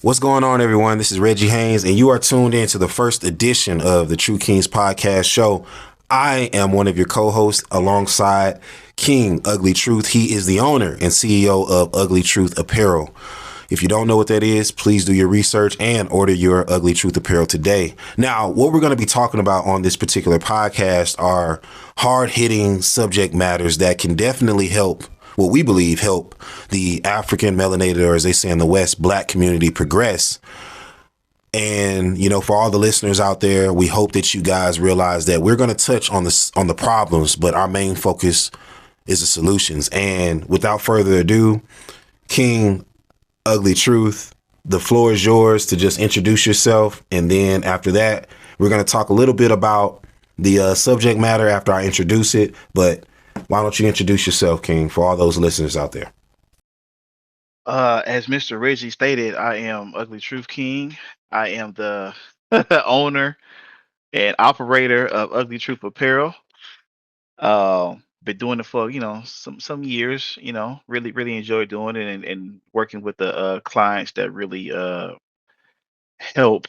What's going on, everyone? This is Reggie Haynes, and you are tuned in to the first edition of the True Kings podcast show. I am one of your co-hosts alongside King Ugly Truth. He is the owner and CEO of Ugly Truth Apparel. If you don't know what that is, please do your research and order your Ugly Truth apparel today. Now, what we're going to be talking about on this particular podcast are hard-hitting subject matters that can definitely help, what we believe help the African melanated, or as they say in the West, Black community progress. And, you know, for all the listeners out there, we hope that you guys realize that we're going to touch on the problems, but our main focus is the solutions. And without further ado, King Ugly Truth, the floor is yours to just introduce yourself. And then after that, we're going to talk a little bit about the subject matter after I introduce it. But why don't you introduce yourself, King, for all those listeners out there? As Mr. Reggie stated, I am Ugly Truth King. I am the owner and operator of Ugly Truth Apparel. Been doing it for some years. Really enjoy doing it and working with the clients that really help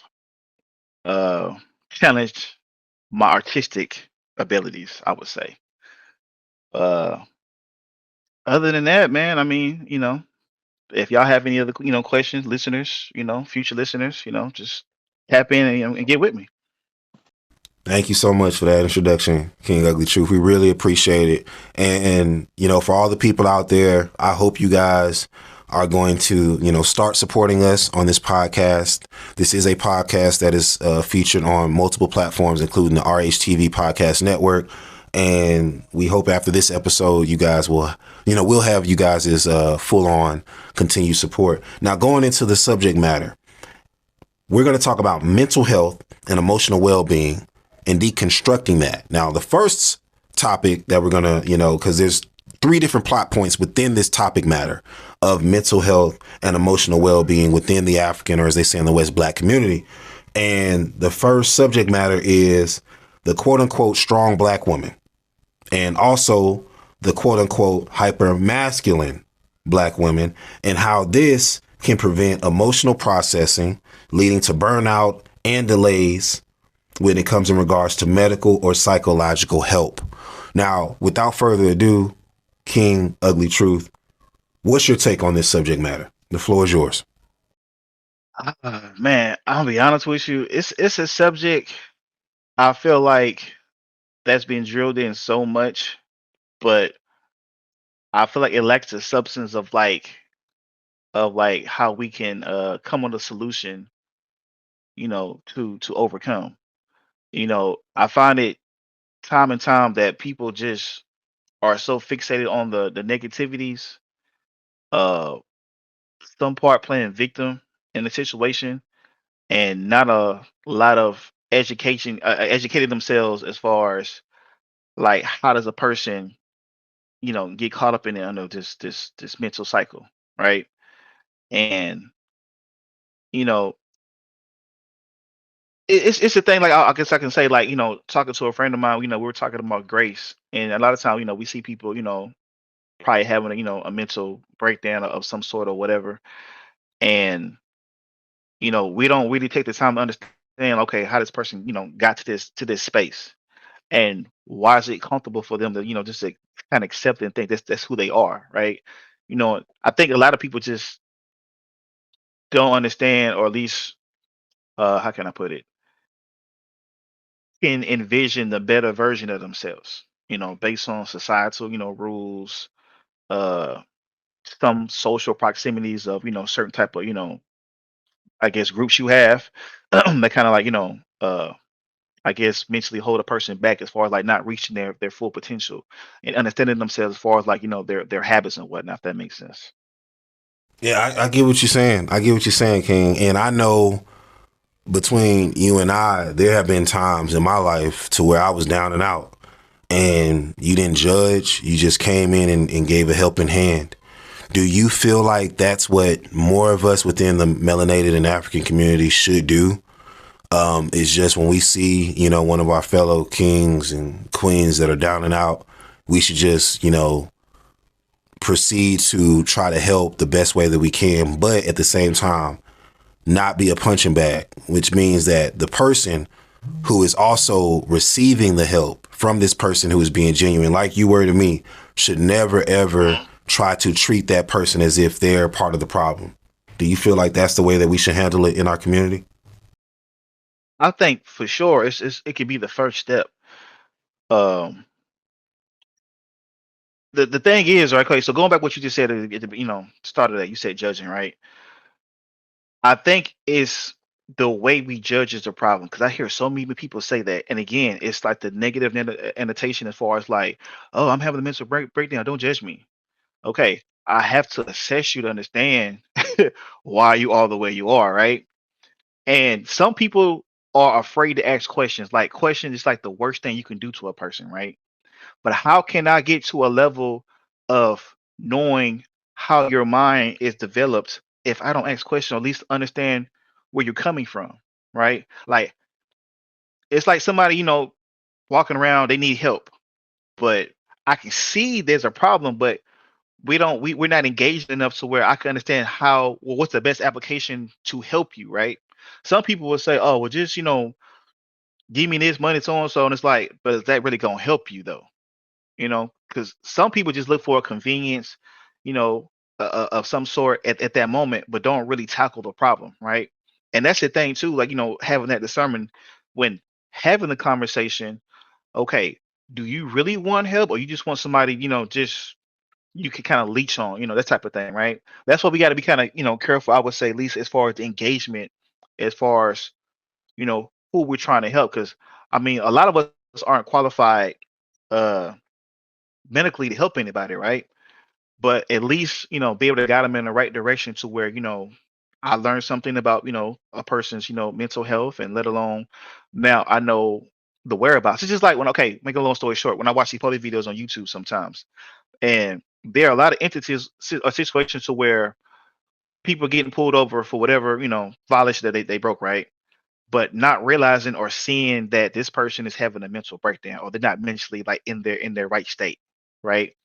uh challenge my artistic abilities, I would say. Uh, Other than that, man, I mean, if y'all have any other questions, listeners, future listeners, just tap in and get with me. Thank you so much for that introduction, King Ugly Truth. We really appreciate it. And, you know, for all the people out there, I hope you guys are going to, start supporting us on this podcast. This is a podcast that is featured on multiple platforms, including the RHTV Podcast Network. And we hope after this episode, you guys will, we'll have you guys' full on continued support. Now, going into the subject matter, we're going to talk about mental health and emotional well-being and deconstructing that. Now, the first topic that we're going to, because there's three different plot points within this topic matter of mental health and emotional well-being within the African, or as they say in the West, Black community. And the first subject matter is the quote unquote strong Black woman, and also the quote unquote hyper masculine Black women, and how this can prevent emotional processing, leading to burnout and delays when it comes in regards to medical or psychological help. Now, without further ado, King Ugly Truth, what's your take on this subject matter? The floor is yours. Man, I'll be honest with you. It's a subject I feel like that's been drilled in so much, but I feel like it lacks the substance of like how we can come on a solution, to overcome. I find it time and time that people just are so fixated on the negativities, uh some part playing victim in the situation, and not a lot of educating themselves as far as like how does a person get caught up in it under this mental cycle, right? And you know it's a thing, like I guess I can say, like, talking to a friend of mine, we were talking about grace, and a lot of time, we see people, probably having a mental breakdown of some sort or whatever, and we don't really take the time to understand, okay, how this person got to this space, and why is it comfortable for them to just to kind of accept and think that's who they are, right? I think a lot of people just don't understand, or at least how can I put it, can envision the better version of themselves, based on societal rules, uh some social proximities of certain type of I guess groups you have that kind of like I guess mentally hold a person back as far as like not reaching their full potential and understanding themselves as far as like their habits and whatnot, if that makes sense. Yeah, I get what you're saying. I get what you're saying, King. And I know between you and I, there have been times in my life to where I was down and out, and you didn't judge. You just came in and gave a helping hand. Do you feel like that's what more of us within the melanated and African community should do? Is just when we see, one of our fellow kings and queens that are down and out, we should just, proceed to try to help the best way that we can. But at the same time, not be a punching bag, which means that the person who is also receiving the help from this person who is being genuine, like you were to me, should never ever try to treat that person as if they're part of the problem. Do you feel like that's the way that we should handle it in our community? I think for sure it could be the first step. Um, the thing is, right? Okay, so going back what you just said at the start of that, you said judging, right? I think it's the way we judge is the problem because I hear so many people say that, and again, it's like the negative annotation as far as like, oh, I'm having a mental breakdown. Don't judge me. Okay, I have to assess you to understand why you are the way you are, right? And some people are afraid to ask questions. Like questions is like the worst thing you can do to a person, right? But how can I get to a level of knowing how your mind is developed if I don't ask questions or at least understand where you're coming from, right? Like it's like somebody, walking around, they need help, but I can see there's a problem, but we're not engaged enough to where I can understand what's the best application to help you, right? Some people will say, "Oh, well, just give me this money, so and so," and it's like, but is that really gonna help you though? Because some people just look for a convenience, you know, of some sort at that moment, but don't really tackle the problem, right? And that's the thing too, like having that discernment when having the conversation. Okay, do you really want help, or you just want somebody, just you can kind of leech on, that type of thing, right? That's why we got to be kind of, careful. I would say, at least as far as the engagement, as far as who we're trying to help, because I mean, a lot of us aren't qualified uh medically to help anybody, right? But at least be able to guide them in the right direction to where I learned something about a person's mental health, and let alone now I know the whereabouts. It's just like when, okay, make a long story short, when I watch these police videos on YouTube sometimes, and there are a lot of entities or situations to where people getting pulled over for whatever violation that they broke, right? But not realizing or seeing that this person is having a mental breakdown, or they're not mentally like in their right state, right?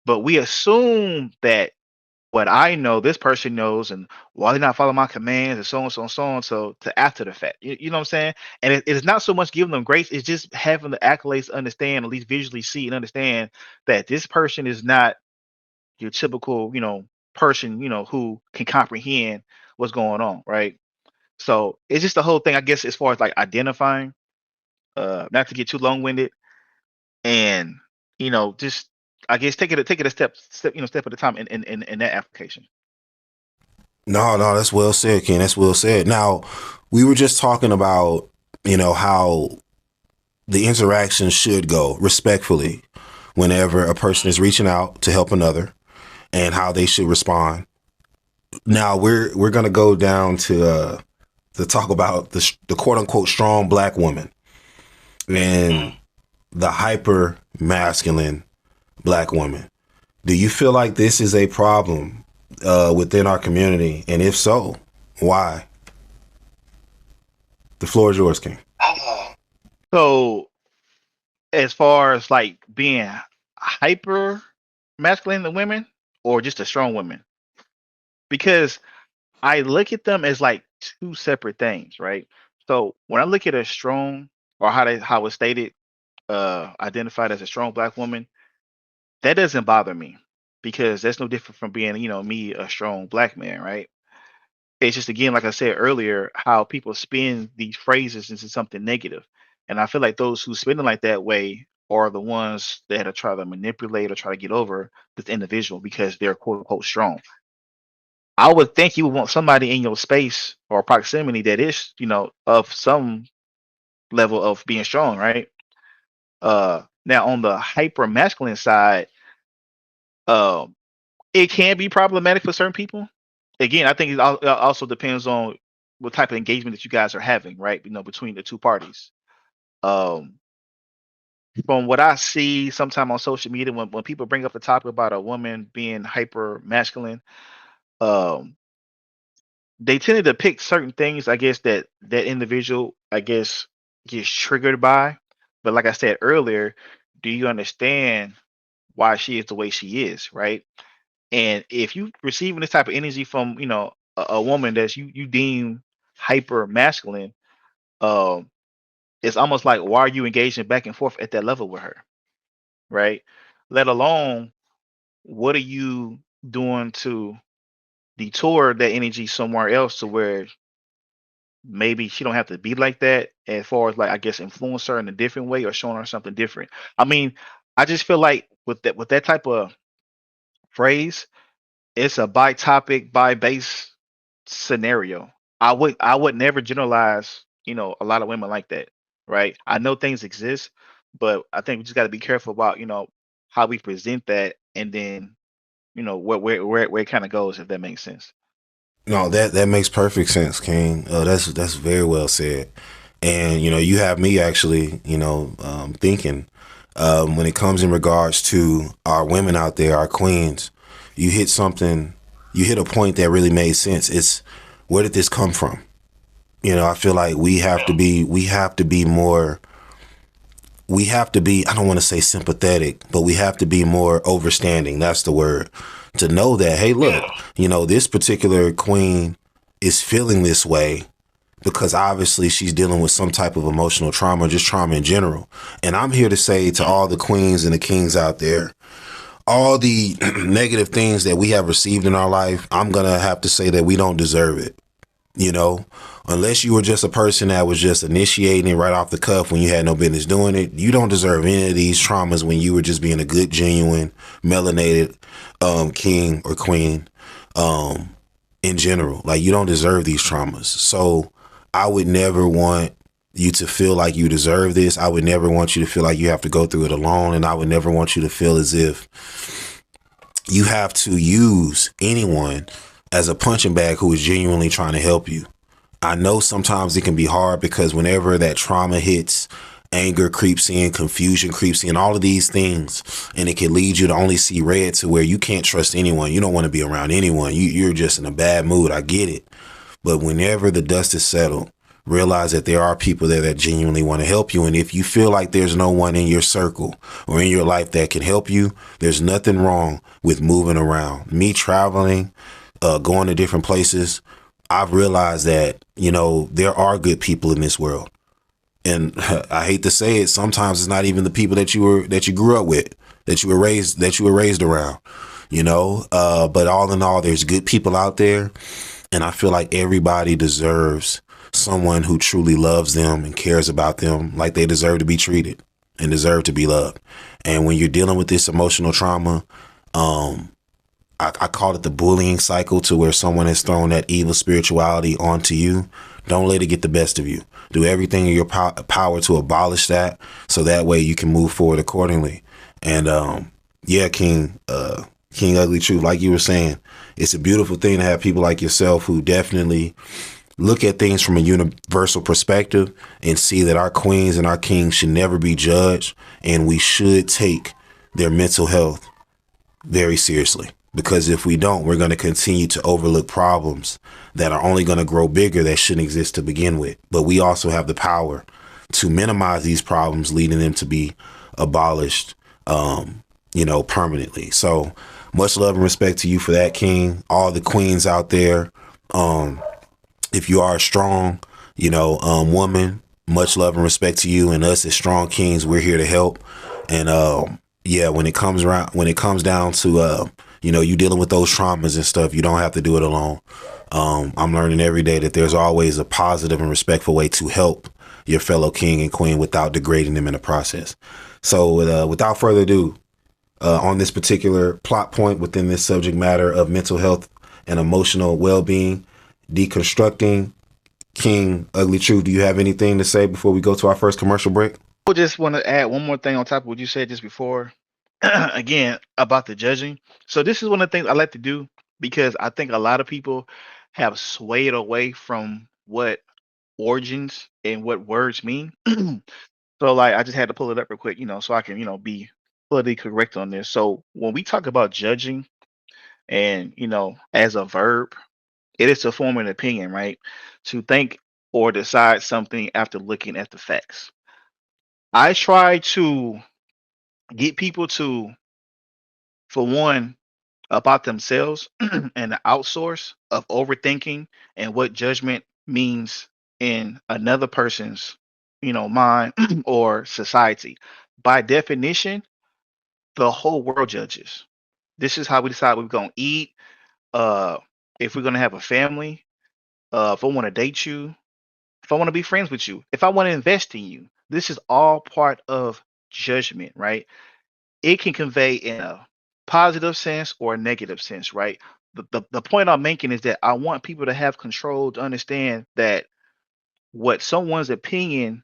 But we assume that what I know, this person knows, and why they not following my commands, and so on, so on, so on, so to after the fact. You know what I'm saying? And it's not so much giving them grace, it's just having the accolades to understand, at least visually see and understand that this person is not your typical, person, who can comprehend what's going on, right? So it's just the whole thing, I guess, as far as like identifying, not to get too long-winded, and just I guess take it a step at a time in that application. No, no, that's well said, Ken. That's well said. Now, we were just talking about, how the interaction should go respectfully whenever a person is reaching out to help another, and how they should respond. Now we're gonna go down to talk about the quote unquote strong black woman and the hyper masculine black woman. Do you feel like this is a problem within our community? And if so, why? The floor is yours, King. So as far as like being hyper masculine to women, or just a strong woman, because I look at them as like two separate things, right? So when I look at a strong, or how it's stated, identified as a strong black woman, that doesn't bother me, because that's no different from being, me, a strong black man, right? It's just, again, like I said earlier, how people spin these phrases into something negative. And I feel like those who spin it like that way are the ones that are trying to manipulate or try to get over this individual because they're quote unquote strong. I would think you would want somebody in your space or proximity that is, of some level of being strong, right? Now on the hyper masculine side, um, it can be problematic for certain people. Again, I think it also depends on what type of engagement that you guys are having, right? Between the two parties. Um, from what I see sometime on social media, when people bring up the topic about a woman being hyper masculine, um, they tended to pick certain things, I guess, that individual, I guess, gets triggered by. But like I said earlier, do you understand why she is the way she is, right? And if you receiving this type of energy from, a woman that you deem hyper masculine, um, it's almost like why are you engaging back and forth at that level with her, right? Let alone what are you doing to detour that energy somewhere else to where maybe she don't have to be like that as far as like I guess influence her in a different way or showing her something different. I mean, I just feel like with that type of phrase, it's a by topic, by base scenario. I would never generalize, a lot of women like that, right? I know things exist, but I think we just got to be careful about, how we present that, and then, where it kind of goes, if that makes sense. No, that makes perfect sense, King. That's very well said. And you have me actually, thinking when it comes in regards to our women out there, our queens. You hit something. You hit a point that really made sense. It's where did this come from? I feel like we have to be more. We have to be, I don't want to say sympathetic, but we have to be more overstanding. That's the word. To know that, hey, look, this particular queen is feeling this way because obviously she's dealing with some type of emotional trauma, just trauma in general. And I'm here to say to all the queens and the kings out there, all the negative things that we have received in our life, I'm going to have to say that we don't deserve it. you know, unless you were just a person that was just initiating it right off the cuff when you had no business doing it. You don't deserve any of these traumas when you were just being a good, genuine, melanated king or queen in general. Like, you don't deserve these traumas. So I would never want you to feel like you deserve this. I would never want you to feel like you have to go through it alone. And I would never want you to feel as if you have to use anyone as a punching bag who is genuinely trying to help you. I know sometimes it can be hard because whenever that trauma hits, anger creeps in, confusion creeps in, all of these things, and it can lead you to only see red to where you can't trust anyone. You don't want to be around anyone. You're just in a bad mood. I get it. But whenever the dust is settled, realize that there are people there that genuinely want to help you. And if you feel like there's no one in your circle or in your life that can help you, there's nothing wrong with moving around. Me traveling, going to different places, I've realized that, there are good people in this world. And I hate to say it, sometimes it's not even the people that you grew up with, that you were raised around, but all in all, there's good people out there. And I feel like everybody deserves someone who truly loves them and cares about them like they deserve to be treated and deserve to be loved. And when you're dealing with this emotional trauma, I call it the bullying cycle, to where someone has thrown that evil spirituality onto you. Don't let it get the best of you. Do everything in your power to abolish that, so that way you can move forward accordingly. And yeah, King Ugly Truth, like you were saying, it's a beautiful thing to have people like yourself who definitely look at things from a universal perspective and see that our queens and our kings should never be judged, and we should take their mental health very seriously. Because if we don't, we're going to continue to overlook problems that are only going to grow bigger, that shouldn't exist to begin with. But we also have the power to minimize these problems, leading them to be abolished, permanently. So much love and respect to you for that, King. All the queens out there, if you are a strong, woman, much love and respect to you. And us as strong kings, we're here to help. And yeah, when it comes down to you dealing with those traumas and stuff, you don't have to do it alone. I'm learning every day that there's always a positive and respectful way to help your fellow king and queen without degrading them in the process. So without further ado, on this particular plot point within this subject matter of mental health and emotional well-being, deconstructing, King Ugly Truth, do you have anything to say before we go to our first commercial break? I just want to add one more thing on top of what you said just before. Again, about the judging. So this is one of the things I like to do because I think a lot of people have swayed away from what origins and what words mean. So like I just had to pull it up real quick, so I can, be politically correct on this. So when we talk about judging and, as a verb, it is to form an opinion, right? To think or decide something after looking at the facts. I try to get people to, for one, about themselves and the outsource of overthinking and what judgment means in another person's, mind or society. By definition, the whole world judges. This is how we decide we're gonna eat, uh, if we're gonna have a family, if I want to date you, if I want to be friends with you, if I want to invest in you. This is all part of judgment, right? It can convey in a positive sense or a negative sense, right? The point I'm making is that I want people to have control to understand that what someone's opinion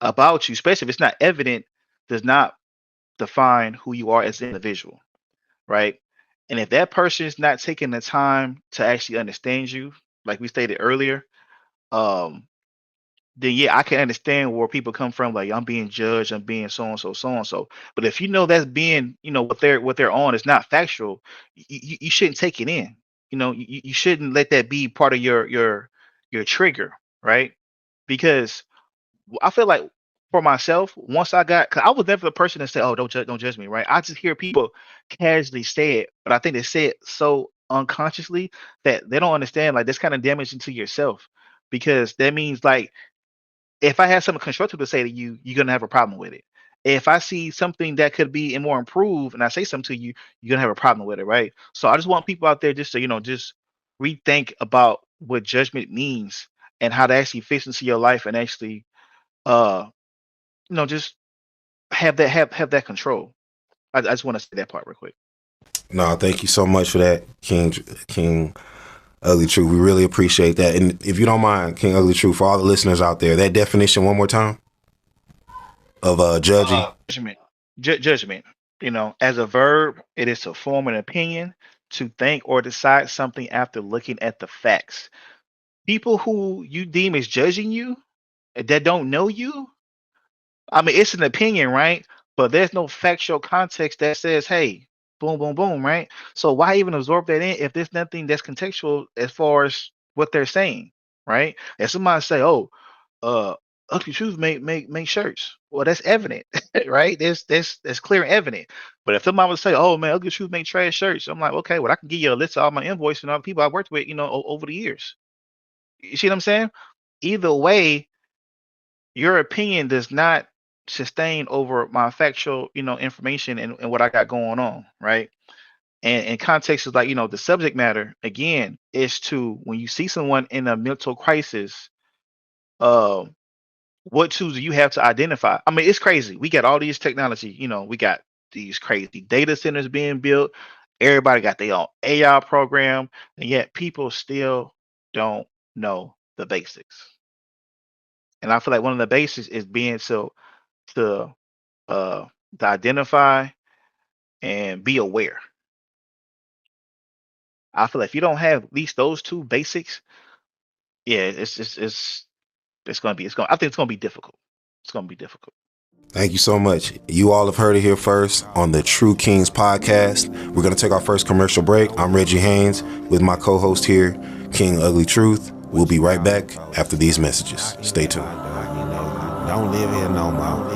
about you, especially if it's not evident, does not define who you are as an individual, right? And if that person is not taking the time to actually understand you, like we stated earlier, um, then yeah, I can understand where people come from. Like I'm being judged, I'm being so and so, so and so. But if you know that's being, what they're on is not factual, you shouldn't take it in. You shouldn't let that be part of your trigger, right? Because I feel like for myself, once cause I was never the person to say, "Oh, don't judge me," right? I just hear people casually say it, but I think they say it so unconsciously that they don't understand. Like that's kind of damaging to yourself because that means like if I have something constructive to say to you, you're gonna have a problem with it. If I see something that could be and more improved, and I say something to you, you're gonna have a problem with it, right? So I just want people out there just to just rethink about what judgment means and how to actually fits into your life and actually uh just have that control. I just want to say that part real quick. No, thank you so much for that, King Ugly Truth. We really appreciate that. And if you don't mind, King Ugly Truth, for all the listeners out there, that definition one more time of judging. Judgment. Judgment. As a verb, it is to form an opinion, to think or decide something after looking at the facts. People who you deem as judging you that don't know you, I mean, it's an opinion, right? But there's no factual context that says, hey, boom, boom, boom, right? So why even absorb that in if there's nothing that's contextual as far as what they're saying, right? If somebody say, oh, uh, Ugly Truth make shirts, well, that's evident, right? That's clear and evident. But if somebody would say, oh man, Ugly Truth make trash shirts, I'm like, okay, well, I can give you a list of all my invoices and all the people I worked with, over the years. You see what I'm saying? Either way, your opinion does not sustain over my factual, information and what I got going on, right? And context is like, the subject matter again is to when you see someone in a mental crisis, uh, what tools do you have to identify? I mean, it's crazy. We got all these technology, we got these crazy data centers being built. Everybody got their own AI program, and yet people still don't know the basics. And I feel like one of the basics is being to uh to identify and be aware. I feel like if you don't have at least those two basics, yeah, it's gonna be I think it's gonna be difficult. It's gonna be difficult. Thank you so much. You all have heard it here first on the True Kings podcast. We're going to take our first commercial break. I'm Reggie Haynes with my co-host here, King Ugly Truth. We'll be right back after these messages. Stay tuned. Don't live here no more.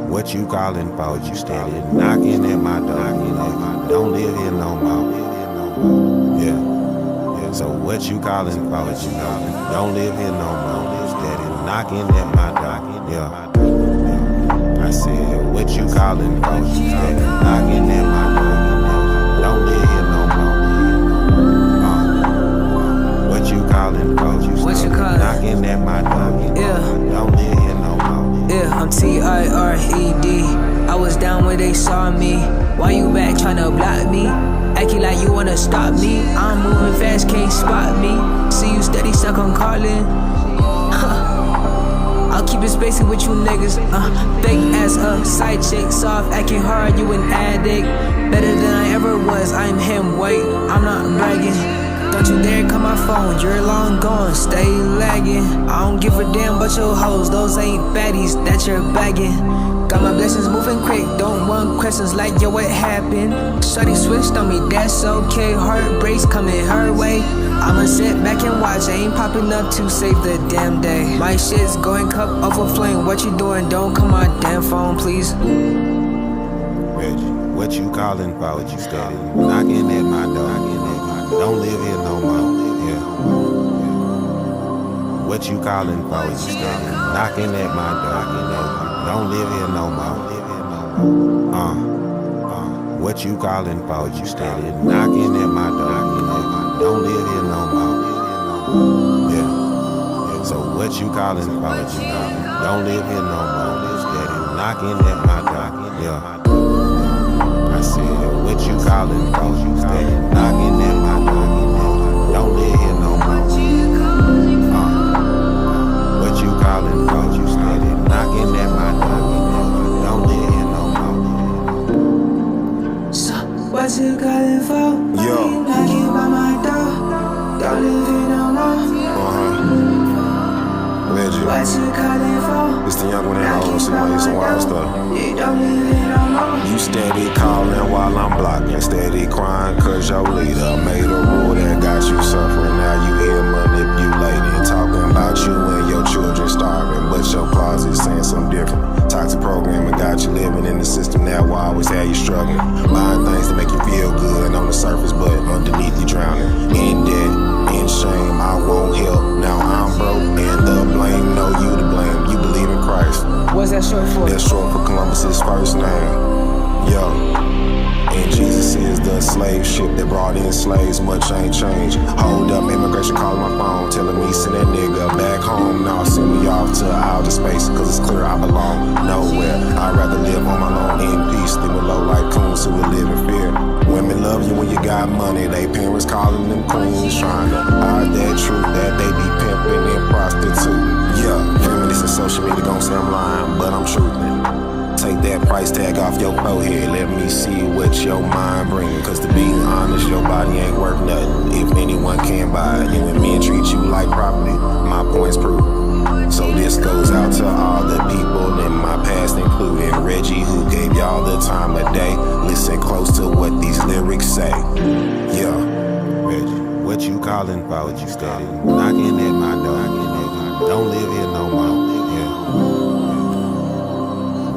What you calling for? You steady knocking at my door. Don't live here no more. Yeah. So what you calling for? Don't live here no more. Steady knocking at my door. Yeah. I said, what you calling for? You steady knocking at my door. Don't live here no more. What you calling for? What you calling? Knocking at my door. Yeah. Don't live here no more. Yeah, I'm T-I-R-E-D. I was down when they saw me. Why you back tryna block me? Acting like you wanna stop me. I'm moving fast, can't spot me. See you steady stuck on calling. I'll keep it spacey with you niggas. Fake ass up, side chick, soft, acting hard, you an addict. Better than I ever was, I'm him, wait, I'm not bragging. Don't you dare call my phone, you're long gone, stay lagging. I don't give a damn about your hoes, those ain't baddies that you're bagging. Got my blessings moving quick, don't want questions like yo, what happened? Shawty switched on me, that's okay, heartbreaks coming her way. I'ma sit back and watch, I ain't popping up to save the damn day. My shit's going cup overflowing, what you doing? Don't come my damn phone, please. Reggie. What you calling for? What you steady knocking at my door? Don't live here no more. Yeah. What you calling for? What you steady knocking at my door? Don't live here no more. What you calling for? What you steady knocking at my door? Don't live here no more. Yeah. So what you calling for? What you calling? Don't live here no more. Steady knocking at my door. Yeah. I said, what you calling for? You steady knocking at my door. Don't live here no more. What you calling for? You steady knocking at my door. Don't live here no more. So, what you calling for? Yo. Knocking by my door. Don't live here no more. Reggie. What you calling for? It's the young one and old, somebody some wild stuff. You don't live here no more. You steady calling while I'm blocking, steady crying cause your leader made a rule that got you suffering. Now you here manipulating, talking about you and your children starving, but your closet saying something different. Toxic programming got you living in the system that will always have you struggling. Buying things to make you feel good on the surface, but underneath you drowning. In debt, in shame, I won't help. Now I'm broke and the blame, no you to blame. You believe in Christ. What's that short for? That's short for Columbus's first name. Yo. And Jesus is the slave ship that brought in slaves, much ain't changed. Hold up, immigration calling my phone, telling me send that nigga back home. Now send me off to outer space, cause it's clear I belong nowhere. I'd rather live on my own in peace than with low like coons who would live in fear. Women love you when you got money, they parents calling them queens, trying to hide that truth that they be pimping and prostituting. Yeah, feminists and social media gon' say I'm lying, but I'm truthing. Take that price tag off your forehead. Let me see what your mind bring. Cause to be honest, your body ain't worth nothing. If anyone can buy it, you and men treat you like property, my point's proven. So this goes out to all the people in my past, including Reggie, who gave y'all the time of day. Listen close to what these lyrics say. Yeah. Reggie, what you calling for? What you steady knocking at my door? Don't live here no more. Yeah.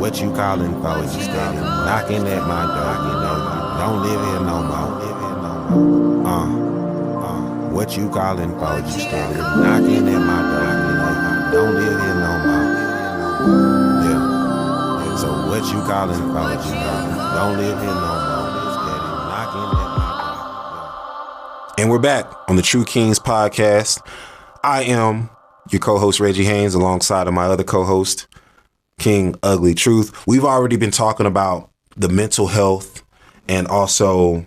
What you calling for? What you steady knocking at my door? Don't live here no more. What you calling for? What you steady knocking at my door? Don't live here no more. Yeah. So what you calling for? What you calling? Don't live here no more. Steady knocking at my door. And we're back on the True Kings podcast. I am your co-host Reggie Haynes, alongside of my other co-host King Ugly Truth. We've already been talking about the mental health and also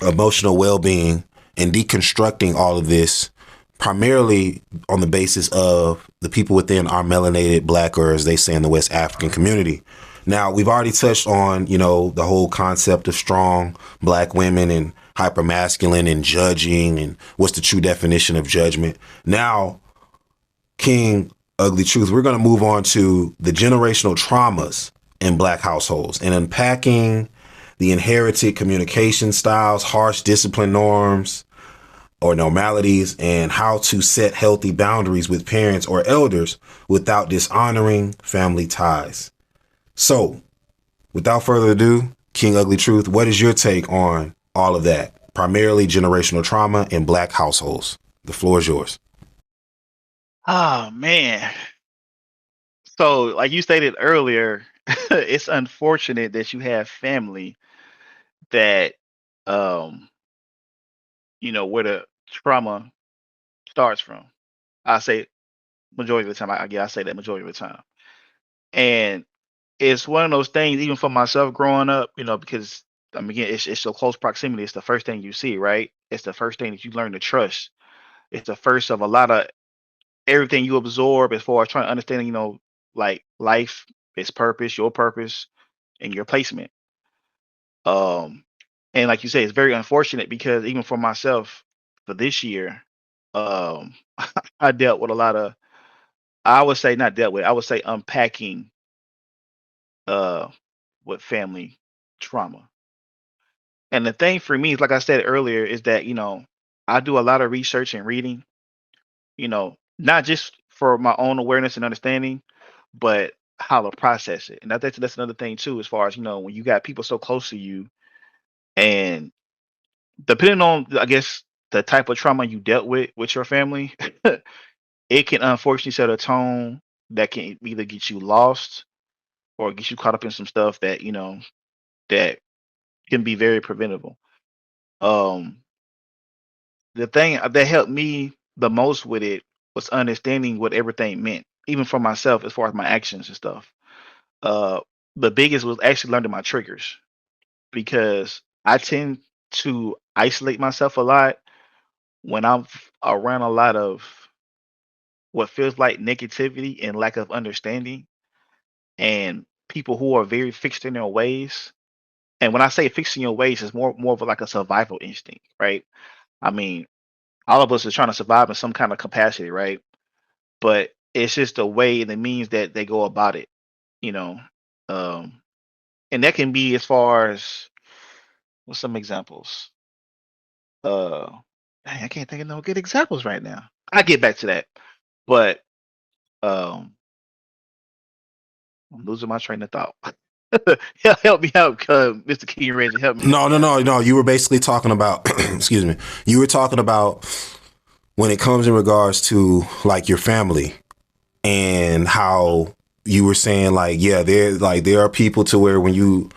emotional well-being and deconstructing all of this, primarily on the basis of the people within our melanated Black, or as they say in the West African community. Now, we've already touched on, the whole concept of strong Black women and hypermasculine and judging and what's the true definition of judgment. Now, King Ugly Truth, we're going to move on to the generational traumas in Black households and unpacking the inherited communication styles, harsh discipline norms or normalities, and how to set healthy boundaries with parents or elders without dishonoring family ties. So, without further ado, King Ugly Truth, what is your take on all of that? Primarily generational trauma in Black households. The floor is yours. Oh man. So, like you stated earlier, it's unfortunate that you have family that, where the trauma starts from. I say majority of the time. I say that majority of the time, and it's one of those things. Even for myself, growing up, because again, it's so close proximity. It's the first thing you see, right? It's the first thing that you learn to trust. It's the first of a lot of everything you absorb as far as trying to understand, like life, its purpose, and your placement. Um, and like you say, it's very unfortunate because even for myself, for this year, um, I dealt with a lot of, I would say not dealt with, I would say unpacking, uh, with family trauma. And the thing for me is, like I said earlier, is that, I do a lot of research and reading, not just for my own awareness and understanding, but how to process it. And I think that's another thing too, as far as when you got people so close to you, and depending on, I guess, the type of trauma you dealt with your family, it can unfortunately set a tone that can either get you lost or get you caught up in some stuff that that can be very preventable. Um, the thing that helped me the most with it was understanding what everything meant, even for myself as far as my actions and stuff. Uh, the biggest was actually learning my triggers, because I tend to isolate myself a lot when I'm around a lot of what feels like negativity and lack of understanding, and people who are very fixed in their ways. And when I say fixed in your ways, it's more of like a survival instinct, right? I mean, all of us are trying to survive in some kind of capacity, right? But it's just the way and the means that they go about it, you know. Um, and that can be as far as, what's some examples? Uh, Dang, I can't think of no good examples right now. I get back to that, but um, I'm losing my train of thought. Help me out, Mr. King Reggie. Help me No, out. no, no, no. You were basically talking about, excuse me. You were talking about when it comes in regards to like your family and how you were saying like, yeah, there are people to where when you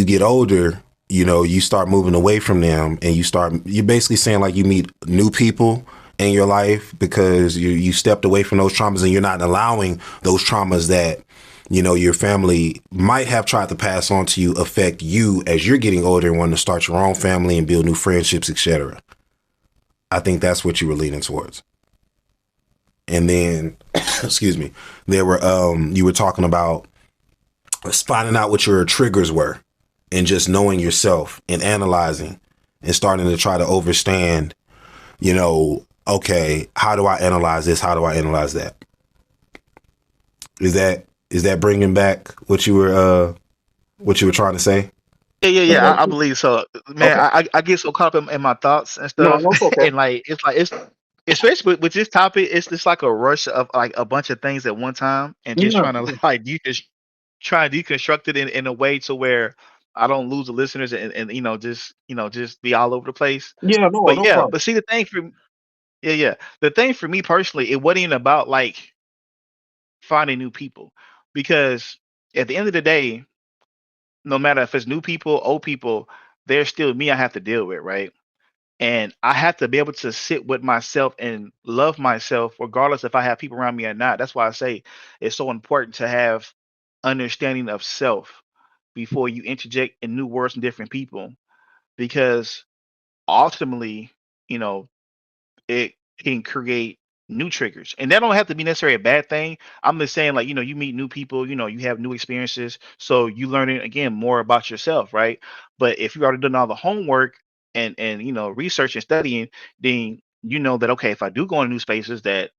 get older, you start moving away from them and you're basically saying like you meet new people in your life because you stepped away from those traumas and you're not allowing those traumas that your family might have tried to pass on to you affect you as you're getting older and wanting to start your own family and build new friendships, etc. I think that's what you were leaning towards. And then, excuse me, you were talking about finding out what your triggers were and just knowing yourself and analyzing and starting to try to understand, okay, how do I analyze this? How do I analyze that? Is that bringing back what you were trying to say? Yeah. I believe so, man. Okay. I get so caught up in my thoughts and No, stuff, no, it's okay. and it's especially with this topic, it's just like a rush of like a bunch of things at one time, and just Yeah, trying to like you just try and deconstruct it in a way to where I don't lose the listeners, and just be all over the place. yeah, no, But no yeah, problem. but see the thing for me personally, it wasn't even about like finding new people, because at the end of the day, no matter if it's new people, old people, there's still me I have to deal with, right? And I have to be able to sit with myself and love myself, regardless if I have people around me or not. That's why I say it's so important to have understanding of self before you interject in new words and different people, because ultimately, you know, it can create new triggers. And that don't have to be necessarily a bad thing. I'm just saying, like, you meet new people, you have new experiences. So you learning again more about yourself, right? But if you already done all the homework and research and studying, then you know that okay, if I do go into new spaces that,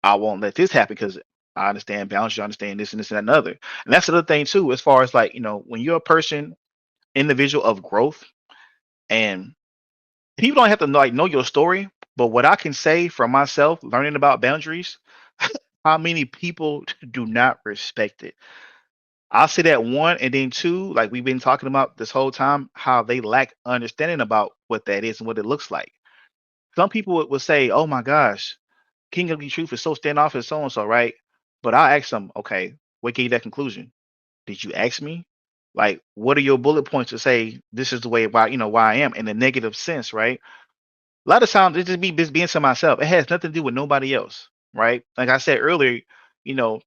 I won't let this happen because I understand boundaries, I understand this and this and that and other. And that's the other thing too, as far as like, when you're a person, individual of growth, and people don't have to know your story, but what I can say for myself, learning about boundaries, how many people do not respect it? I'll say that one, and then two, like we've been talking about this whole time, how they lack understanding about what that is and what it looks like. Some people would say, "Oh my gosh, King Ugly Truth is so standoffish, so and so," right? But I ask them, "Okay, what gave you that conclusion? Did you ask me? Like, what are your bullet points to say this is the way why I am in a negative sense, right?" A lot of times it just being to myself. It has nothing to do with nobody else, right? Like I said earlier, you know,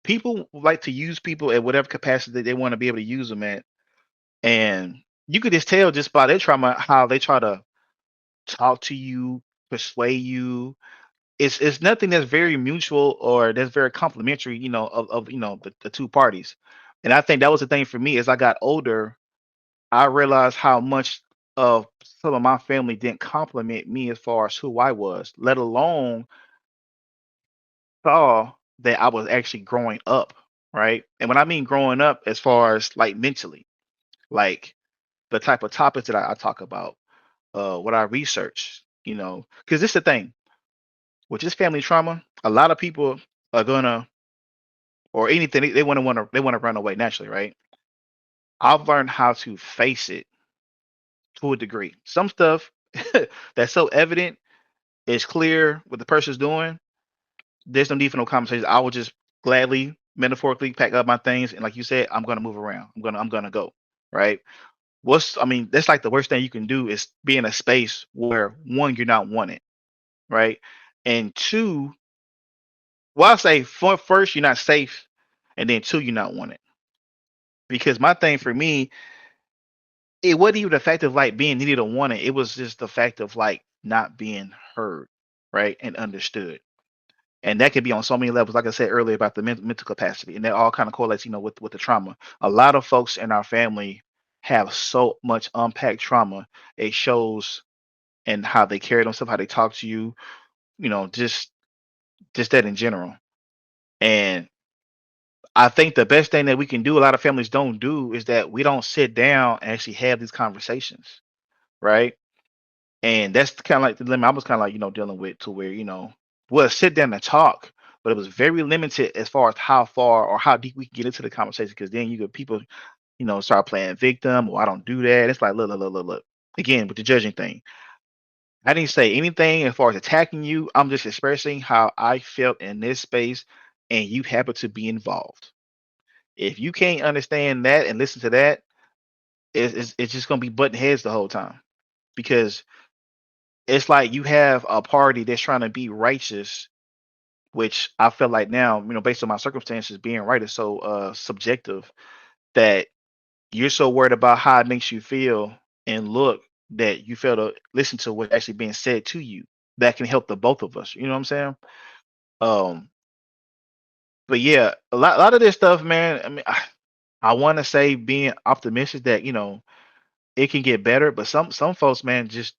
people like to use people at whatever capacity they want to be able to use them at, and you could just tell just by their trauma how they try to talk to you, persuade you. It's nothing that's very mutual or that's very complimentary, of the two parties. And I think that was the thing for me as I got older. I realized how much of some of my family didn't compliment me as far as who I was, let alone saw that I was actually growing up, right? And when I mean growing up, as far as like mentally, like the type of topics that I talk about, what I research, because this is the thing with this family trauma, a lot of people are gonna or anything, they want to run away naturally, right? I've learned how to face it to a degree. Some stuff that's so evident, it's clear what the person's doing. There's no need for no conversation. I will just gladly, metaphorically, pack up my things and, like you said, I'm gonna move around. I'm gonna go. Right. I mean, that's like the worst thing you can do is be in a space where one, you're not wanted, right? And two, well, I say first, you're not safe, and then two, you're not wanted. Because my thing for me, it wasn't even the fact of like being needed or wanted. It was just the fact of like not being heard, right, and understood. And that could be on so many levels, like I said earlier about the mental capacity, and that all kind of correlates, with the trauma. A lot of folks in our family have so much unpacked trauma. It shows in how they carry themselves, how they talk to you, just that in general. And I think the best thing that we can do, a lot of families don't do, is that we don't sit down and actually have these conversations, right? And that's kind of like the dilemma I was kind of like, dealing with, to where, we'll sit down and talk, but it was very limited as far as how far or how deep we can get into the conversation. Because then you get people, start playing victim, or I don't do that. It's like, look. Again, with the judging thing, I didn't say anything as far as attacking you. I'm just expressing how I felt in this space, and you happen to be involved. If you can't understand that and listen to that, it's just gonna be butting heads the whole time, because it's like you have a party that's trying to be righteous, which I feel like now, based on my circumstances, being right is so subjective, that you're so worried about how it makes you feel and look, that you fail to listen to what's actually being said to you that can help the both of us. You know what I'm saying? Um, but yeah, a lot of this stuff, man. I mean, I want to say being optimistic that it can get better, but some folks, man, just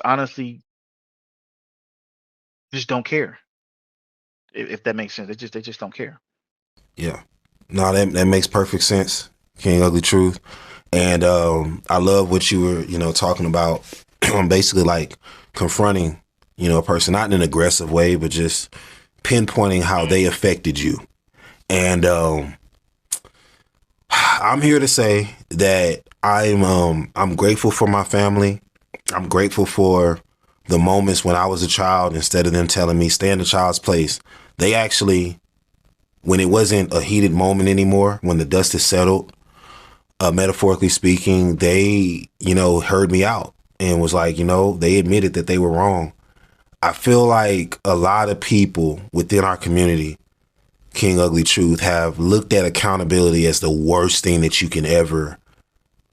honestly just don't care. If that makes sense, they just don't care. Yeah. No, that makes perfect sense, King Ugly Truth. And I love what you were, talking about, basically like confronting, a person, not in an aggressive way, but just pinpointing how they affected you. And I'm here to say that I'm grateful for my family. I'm grateful for the moments when I was a child. Instead of them telling me stay in the child's place, they actually, when it wasn't a heated moment anymore, when the dust has settled, metaphorically speaking, they, heard me out and was like, they admitted that they were wrong. I feel like a lot of people within our community, King Ugly Truth, have looked at accountability as the worst thing that you can ever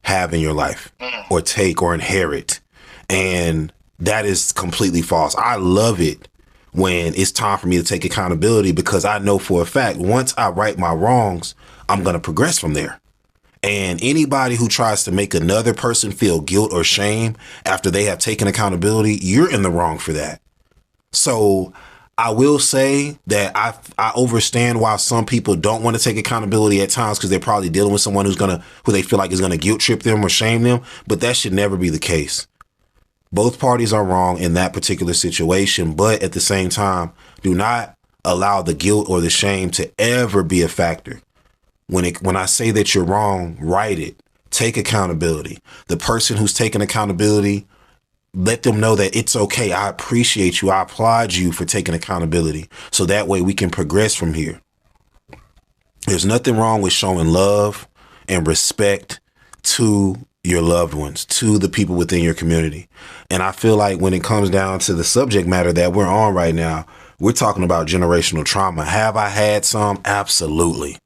have in your life or take or inherit. And that is completely false. I love it when it's time for me to take accountability, because I know for a fact, once I right my wrongs, I'm going to progress from there. And anybody who tries to make another person feel guilt or shame after they have taken accountability, you're in the wrong for that. So I will say that I understand why some people don't want to take accountability at times, because they're probably dealing with someone who they feel like is going to guilt trip them or shame them. But that should never be the case. Both parties are wrong in that particular situation, but at the same time, do not allow the guilt or the shame to ever be a factor. When I say that you're wrong, write it. Take accountability. The person who's taking accountability, let them know that it's okay. I appreciate you. I applaud you for taking accountability. So that way we can progress from here. There's nothing wrong with showing love and respect to your loved ones, to the people within your community. And I feel like when it comes down to the subject matter that we're on right now, we're talking about generational trauma. Have I had some? Absolutely.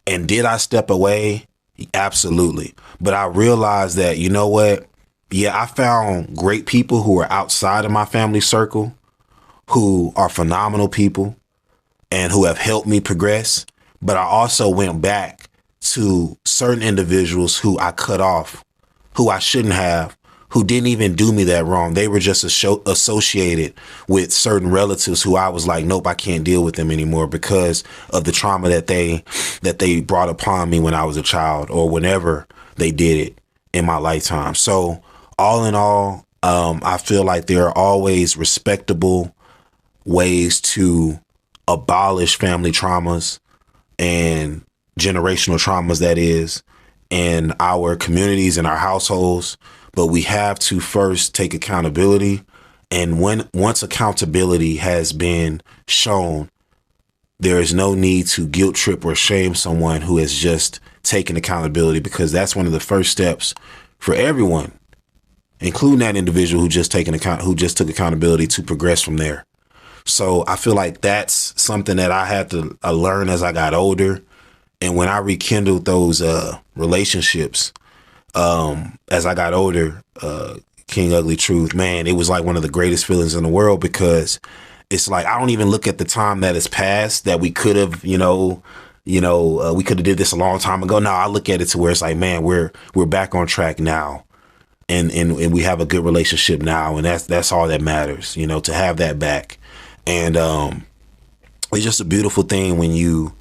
And did I step away? Absolutely. But I realized that, you know what? Yeah, I found great people who are outside of my family circle, who are phenomenal people and who have helped me progress. But I also went back to certain individuals who I cut off, who I shouldn't have, who didn't even do me that wrong. They were just associated with certain relatives who I was like, nope, I can't deal with them anymore because of the trauma that they brought upon me when I was a child or whenever they did it in my lifetime. So all in all, I feel like there are always respectable ways to abolish family traumas. and generational traumas that is in our communities and our households. But we have to first take accountability. And once accountability has been shown, there is no need to guilt trip or shame someone who has just taken accountability, because that's one of the first steps for everyone, including that individual who just took accountability, to progress from there. So I feel like that's something that I had to learn as I got older. And when I rekindled those relationships as I got older, King Ugly Truth, man, it was like one of the greatest feelings in the world, because it's like I don't even look at the time that has passed that we could have, we could have did this a long time ago. No, I look at it to where it's like, man, we're back on track now, and we have a good relationship now, and that's all that matters, to have that back. And it's just a beautiful thing when you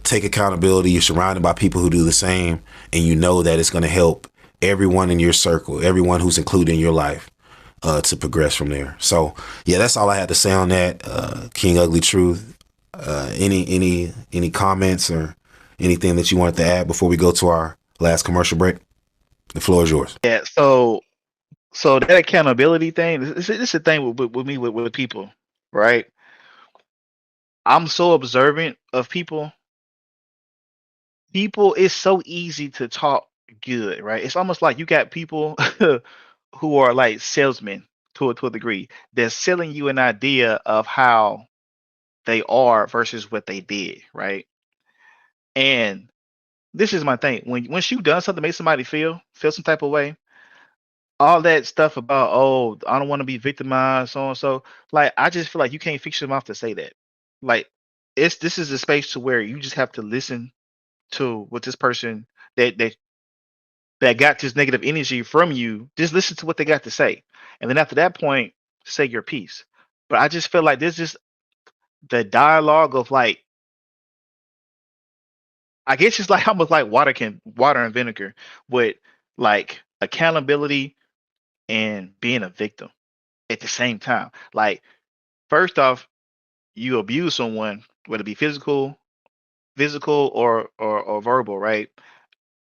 take accountability. You're surrounded by people who do the same, and you know that it's going to help everyone in your circle, everyone who's included in your life, to progress from there. So yeah, that's all I had to say on that. King Ugly Truth, any comments or anything that you wanted to add before we go to our last commercial break? The floor is yours. Yeah. So that accountability thing, this is the thing with me with people, right? I'm so observant of people. It's so easy to talk good, right? It's almost like you got people who are like salesmen to a degree. They're selling you an idea of how they are versus what they did, right? And this is my thing. Once you've done something, make somebody feel some type of way, all that stuff about, oh, I don't want to be victimized, so and so. Like, I just feel like you can't fix your mouth to say that. Like, this is a space to where you just have to listen to what this person that got this negative energy from you, just listen to what they got to say. And then after that point, say your piece. But I just feel like there's just the dialogue of like, I guess it's like almost like water and vinegar with like accountability and being a victim at the same time. Like, first off, you abuse someone, whether it be physical or verbal, right?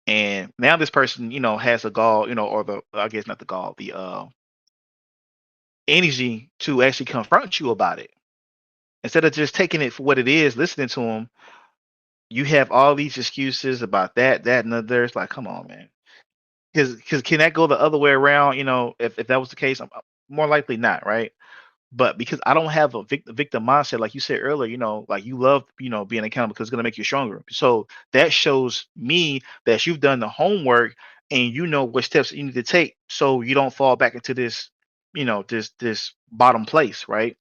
And now this person, has the gall, or the, I guess not the gall, the energy to actually confront you about it. Instead of just taking it for what it is, listening to them, you have all these excuses about that, and the other. It's like, come on, man. Because can that go the other way around? If that was the case, I'm more likely not, right? But because I don't have a victim mindset, like you said earlier, like you love, being accountable because it's gonna make you stronger. So that shows me that you've done the homework and you know what steps you need to take so you don't fall back into this, this bottom place, right?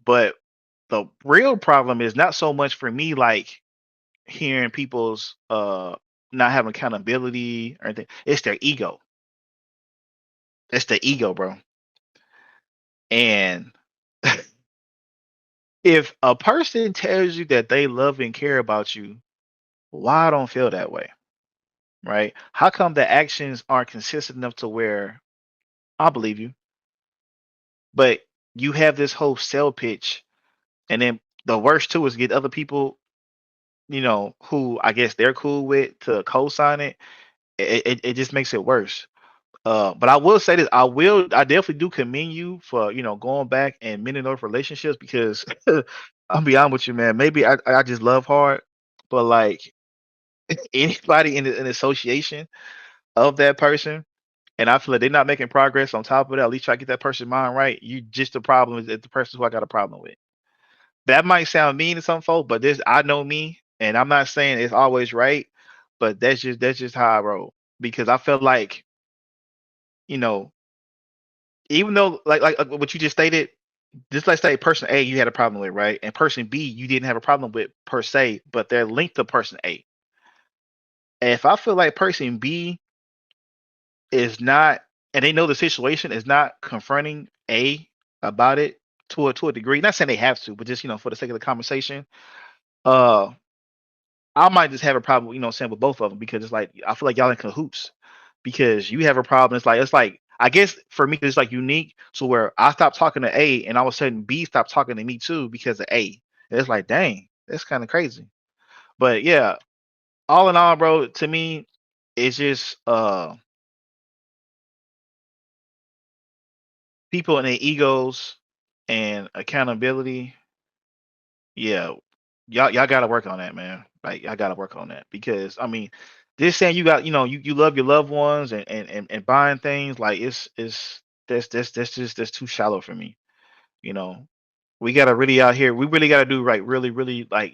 But the real problem is not so much for me like hearing people's not having accountability or anything. It's their ego. It's the ego, bro. And if a person tells you that they love and care about you, why I don't feel that way, right? How come the actions aren't consistent enough to where I believe you, but you have this whole sell pitch, and then the worst too is get other people, who I guess they're cool with to co-sign it. It just makes it worse. But I will say this: I definitely do commend you for going back and mending those relationships because I'll be honest with you, man. Maybe I just love hard, but like anybody in association of that person, and I feel like they're not making progress. On top of that, at least try to get that person's mind right. You just the problem is that the person who I got a problem with. That might sound mean to some folks, but this I know me, and I'm not saying it's always right, but that's just how I roll because I feel like you know even though like what you just stated, just like say person A you had a problem with, right? And person B you didn't have a problem with per se, but they're linked to person A. And if I feel like person B is not, and they know the situation is not confronting A about it to a degree, not saying they have to, but just for the sake of the conversation, uh, I might just have a problem, saying with both of them because it's like I feel like y'all in cahoots because you have a problem. It's like I guess for me it's like unique. So where I stopped talking to A and all of a sudden B stopped talking to me too because of A. And it's like dang, that's kind of crazy. But yeah, all in all, bro, to me, it's just people and their egos and accountability. Yeah, y'all gotta work on that, man. Like y'all gotta work on that because I mean, just saying you got you love your loved ones and buying things like it's that's too shallow for me. You know, we gotta really out here. We really gotta do right. Really, really like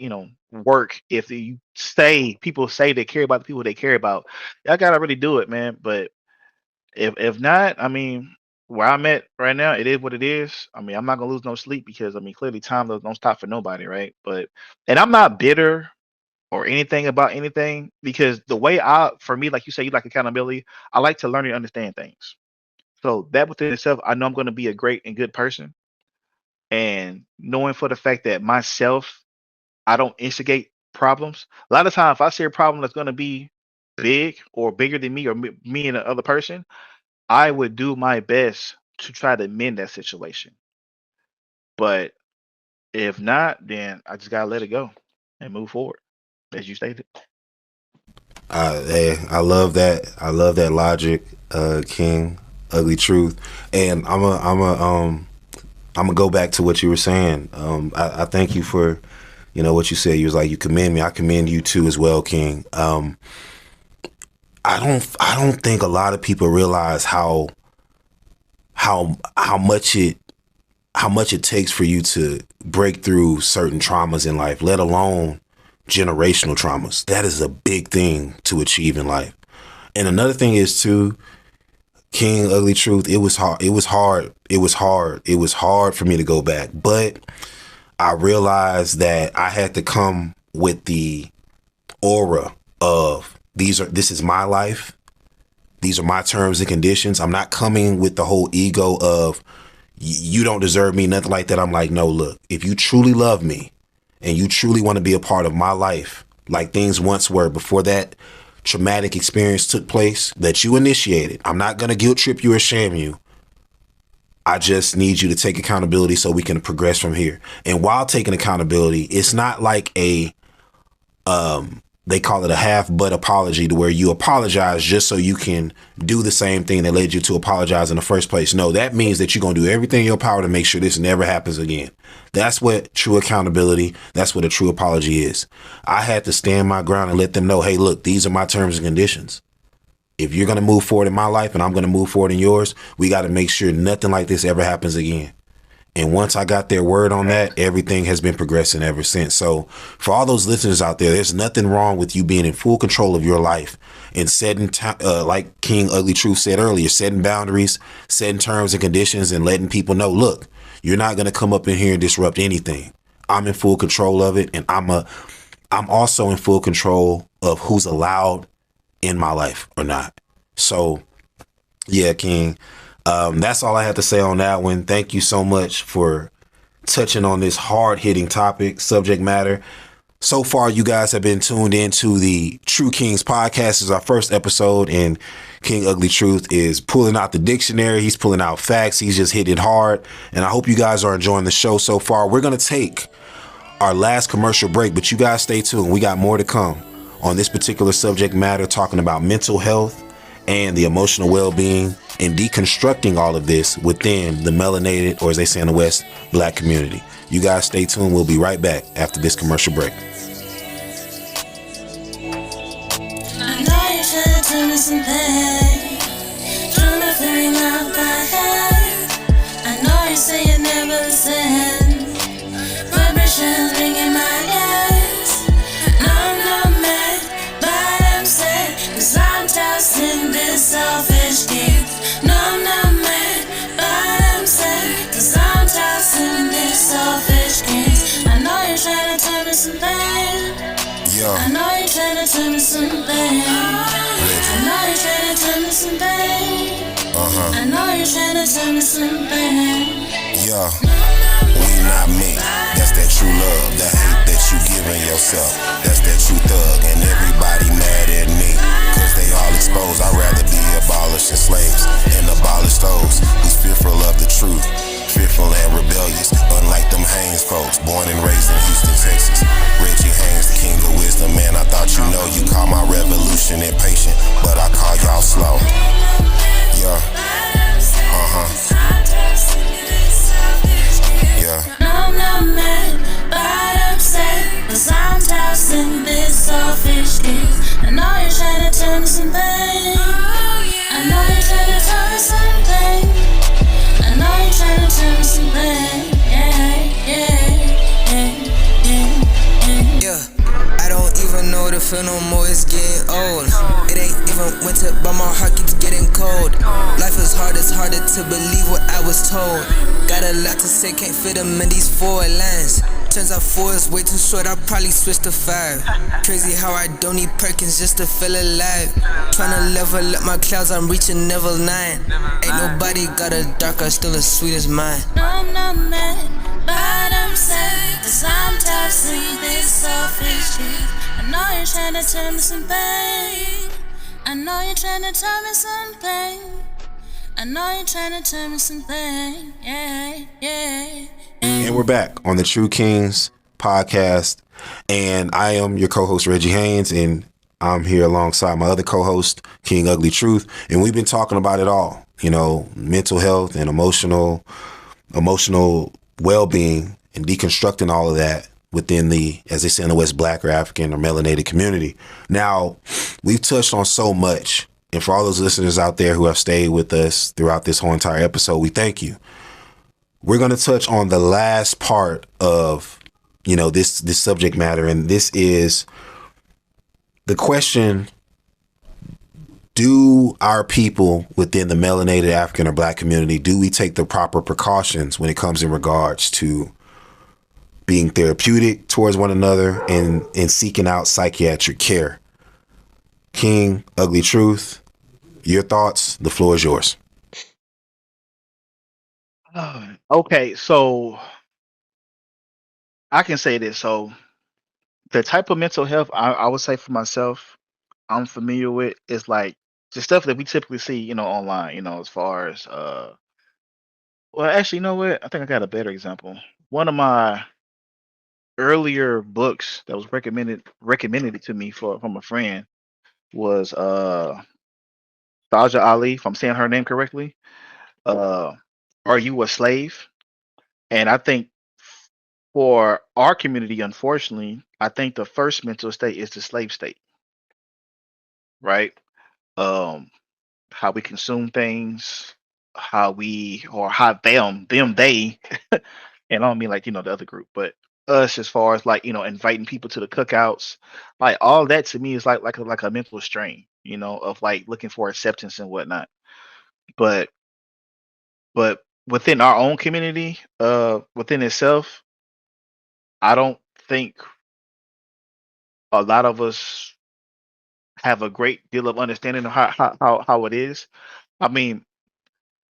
work. If you say people say they care about the people they care about, y'all gotta really do it, man. But if not, I mean, where I'm at right now, it is what it is. I mean, I'm not gonna lose no sleep because I mean, clearly time don't stop for nobody, right? But and I'm not bitter or anything about anything because the way for me, like you say, you like accountability. I like to learn and understand things. So that within itself, I know I'm gonna be a great and good person. And knowing for the fact that myself, I don't instigate problems. A lot of times, if I see a problem that's gonna be big or bigger than me or me and the other person, I would do my best to try to mend that situation. But if not, then I just gotta let it go and move forward, as you stated. Hey, I love that. I love that logic, King Ugly Truth. And I'm gonna go back to what you were saying. I thank you for, what you said. You was like, you commend me. I commend you too as well, King. I don't think a lot of people realize how much it takes for you to break through certain traumas in life, let alone generational traumas. That is a big thing to achieve in life. And another thing is too, King Ugly Truth, it was hard. It was hard. It was hard. It was hard for me to go back. But I realized that I had to come with the aura of this is my life. These are my terms and conditions. I'm not coming with the whole ego of you don't deserve me, nothing like that. I'm like, no, look, if you truly love me and you truly want to be a part of my life, like things once were before that traumatic experience took place that you initiated, I'm not going to guilt trip you or shame you. I just need you to take accountability so we can progress from here. And while taking accountability, it's not like they call it a half-butt apology to where you apologize just so you can do the same thing that led you to apologize in the first place. No, that means that you're going to do everything in your power to make sure this never happens again. That's what true accountability, that's what a true apology is. I had to stand my ground and let them know, hey, look, these are my terms and conditions. If you're going to move forward in my life and I'm going to move forward in yours, we got to make sure nothing like this ever happens again. And once I got their word on that, everything has been progressing ever since. So for all those listeners out there, there's nothing wrong with you being in full control of your life and setting, like King Ugly Truth said earlier, setting boundaries, setting terms and conditions and letting people know, look, you're not going to come up in here and disrupt anything. I'm in full control of it. And I'm also in full control of who's allowed in my life or not. So yeah, King. That's all I have to say on that one. Thank you so much for touching on this hard-hitting topic, subject matter. So far, you guys have been tuned into the True Kings podcast. This is our first episode, and King Ugly Truth is pulling out the dictionary. He's pulling out facts. He's just hitting hard, and I hope you guys are enjoying the show so far. We're going to take our last commercial break, but you guys stay tuned. We got more to come on this particular subject matter, talking about mental health and the emotional well-being and deconstructing all of this within the melanated, or as they say in the West, Black community. You guys stay tuned. We'll be right back after this commercial break. I know you're trying to tell me something, trying to figure out my head. I know you say you never listen, vibrations ringing my ears. I'm not mad, but I'm sad, 'cause I'm tossing this selfish game. No, I'm not mad, but I'm sad, 'cause I'm tossing this selfish game. I know you're trying to tell me something. I know you're trying to tell me something. I know you're trying to tell me something. I know you're trying to tell me something. Yeah, we not me. That's that true love, that hate that you giving yourself. That's that true thug, and everybody mad at me, 'cause they all exposed. I'd rather be abolishing slaves and abolish those who's fearful of the truth, fearful and rebellious, unlike them Haynes folks, born and raised in Houston, Texas. Reggie Haynes, the king of wisdom tell me something. I know you're trying to tell me something. I know you're trying to tell me something. Yeah, I don't even know the feel no more, it's getting old. It ain't even winter, but my heart keeps getting cold. Life is hard, it's harder to believe what I was told. Got a lot to say, can't fit them in these 4 lines. Turns out 4 is way too short, I'll probably switch to 5. Crazy how I don't need Perkins just to feel alive. Tryna level up my clouds, I'm reaching level 9. Ain't nobody got a darker, still as sweet as mine. No, I'm not mad, but I'm sad, 'cause I'm tired of seeing this selfish shit. I know you're trying to tell me something. I know you're trying to tell me something. I know you're trying to tell me something. And we're back on the True Kings podcast. And I am your co-host, Reggie Haynes, and I'm here alongside my other co-host, King Ugly Truth. And we've been talking about it all, you know, mental health and emotional well-being and deconstructing all of that within the, as they say in the West, Black or African or melanated community. Now, we've touched on so much. And for all those listeners out there who have stayed with us throughout this whole entire episode, we thank you. We're going to touch on the last part of, you know, this subject matter. And this is the question, do our people within the melanated African or Black community, do we take the proper precautions when it comes in regards to being therapeutic towards one another and seeking out psychiatric care? King Ugly Truth, your thoughts, the floor is yours. Okay, so I can say this. So the type of mental health I would say for myself, I'm familiar with is like the stuff that we typically see, online, as far as well, actually, you know what? I think I got a better example. One of my earlier books that was recommended to me from a friend was Saja Ali, if I'm saying her name correctly. Uh Are You a Slave? And I think for our community, unfortunately, I think the first mental state is the slave state, right? Um, how we consume things, how we or how them they, and I don't mean like the other group, but us as far as like inviting people to the cookouts, like all that to me is like a mental strain, of like looking for acceptance and whatnot. But within our own community, within itself, I don't think a lot of us have a great deal of understanding of how it is. I mean,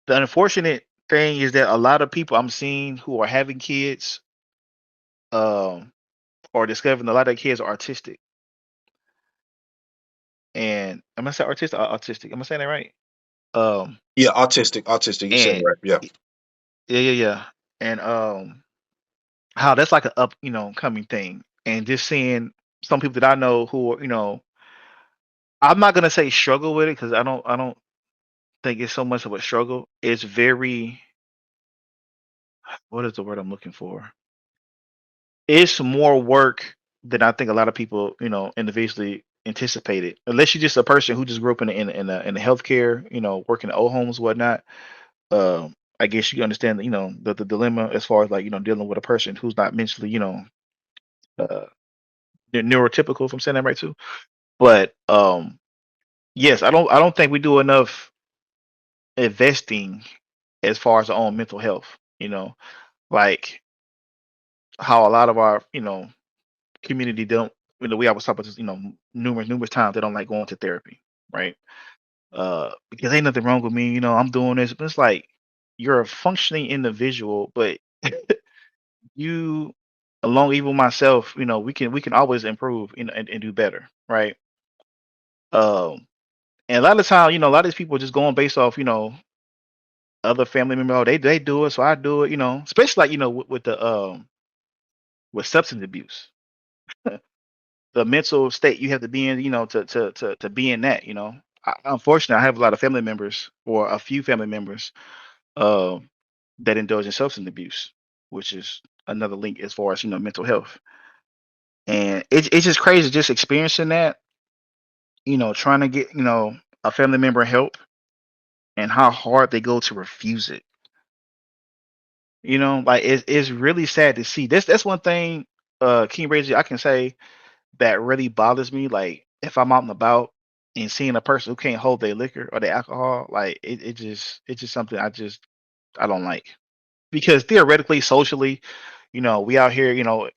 the unfortunate thing is that a lot of people I'm seeing who are having kids, um, or discovering a lot of kids are autistic. And am I saying artistic or autistic? Am I saying that right? Um, Yeah, autistic. You said it and right. Yeah. yeah. And how that's like a coming thing. And just seeing some people that I know who are, I'm not gonna say struggle with it because I don't think it's so much of a struggle. It's very, what is the word I'm looking for? It's more work than I think a lot of people, individually anticipated. Unless you're just a person who just grew up in the healthcare, working in old homes, whatnot. I guess you understand, the dilemma as far as like dealing with a person who's not mentally, uh, neurotypical. If I'm saying that right too. But yes, I don't think we do enough investing as far as our own mental health. Like how a lot of our community don't. We always talk about this, numerous times they don't like going to therapy, right? Because ain't nothing wrong with me, I'm doing this, but it's like you're a functioning individual, but you, along even myself, we can always improve, and do better, right? Um, and a lot of time, a lot of these people are just going based off, other family members. Oh, they do it, so I do it, especially like with the with substance abuse, the mental state you have to be in, to be in that, unfortunately, I have a lot of family members or a few family members uh, that indulge in substance abuse, which is another link as far as mental health. And it's just crazy just experiencing that. trying to get, a family member help and how hard they go to refuse it. Like it's really sad to see. That's one thing, King Reggie, I can say that really bothers me. Like if I'm out and about and seeing a person who can't hold their liquor or their alcohol, like it's just something I don't like. Because theoretically, socially, we out here,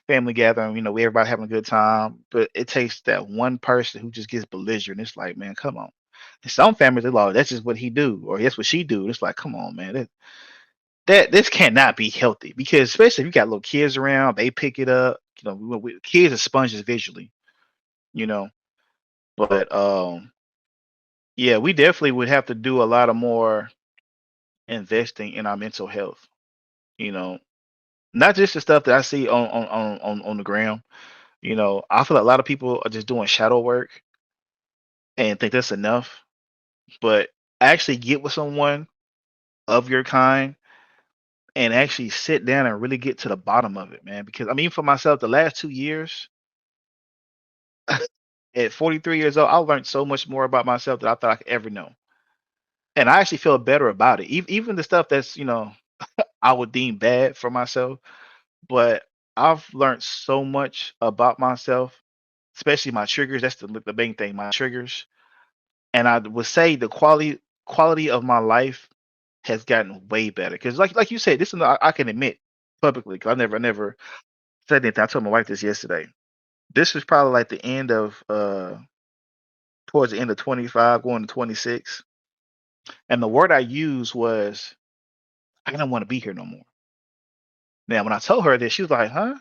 family gathering, we everybody having a good time, but it takes that one person who just gets belligerent. It's like, man, come on. And some families, they like, that's just what he do, or that's what she do. It's like, come on, man, that this cannot be healthy. Because especially if you got little kids around, they pick it up. Kids are sponges visually, you know. But yeah, we definitely would have to do a lot of more investing in our mental health. You know, not just the stuff that I see on the gram. I feel like a lot of people are just doing shadow work and think that's enough. But actually get with someone of your kind and actually sit down and really get to the bottom of it, man. Because I mean, for myself, the last 2 years, at 43 years old, I learned so much more about myself than I thought I could ever know. And I actually feel better about it. Even the stuff that's, I would deem bad for myself, but I've learned so much about myself, especially my triggers. That's the main thing, my triggers. And I would say the quality of my life has gotten way better. Because like you said, this is I can admit publicly, because I never said anything. I told my wife this yesterday. This was probably like the end of towards the end of 25, going to 26. And the word I used was, I don't want to be here no more. Now, when I told her this, she was like, huh?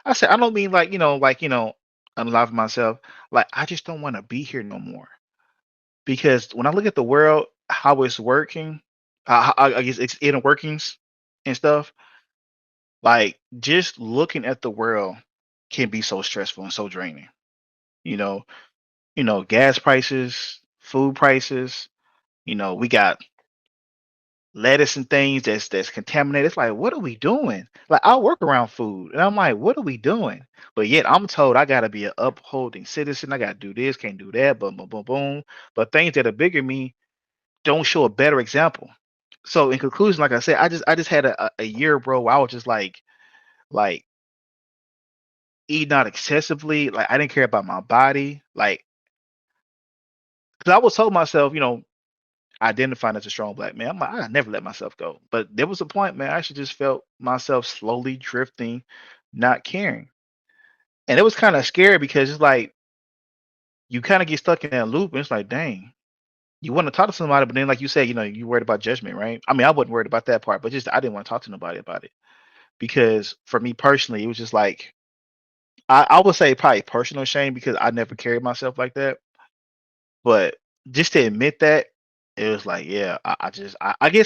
I said, I don't mean like, unalive myself. Like, I just don't want to be here no more. Because when I look at the world, how it's working, I guess it's inner workings and stuff, like just looking at the world can be so stressful and so draining. You know, gas prices, food prices, we got lettuce and things that's contaminated. It's like, what are we doing? Like I work around food, and I'm like, what are we doing? But yet I'm told I gotta be an upholding citizen. I gotta do this, can't do that, boom, boom, boom, boom. But things that are bigger than me don't show a better example. So in conclusion, like I said, I just had a year, bro, where I was just like eating out excessively. Like I didn't care about my body. Like, because I was told myself, identifying as a strong black man. I'm like, I never let myself go. But there was a point, man, I actually just felt myself slowly drifting, not caring. And it was kind of scary because it's like you kind of get stuck in that loop, and it's like, dang, you want to talk to somebody, but then like you said, you worried about judgment, right? I mean, I wasn't worried about that part, but just I didn't want to talk to nobody about it. Because for me personally, it was just like I would say probably personal shame because I never carried myself like that. But just to admit that, it was like, yeah, I guess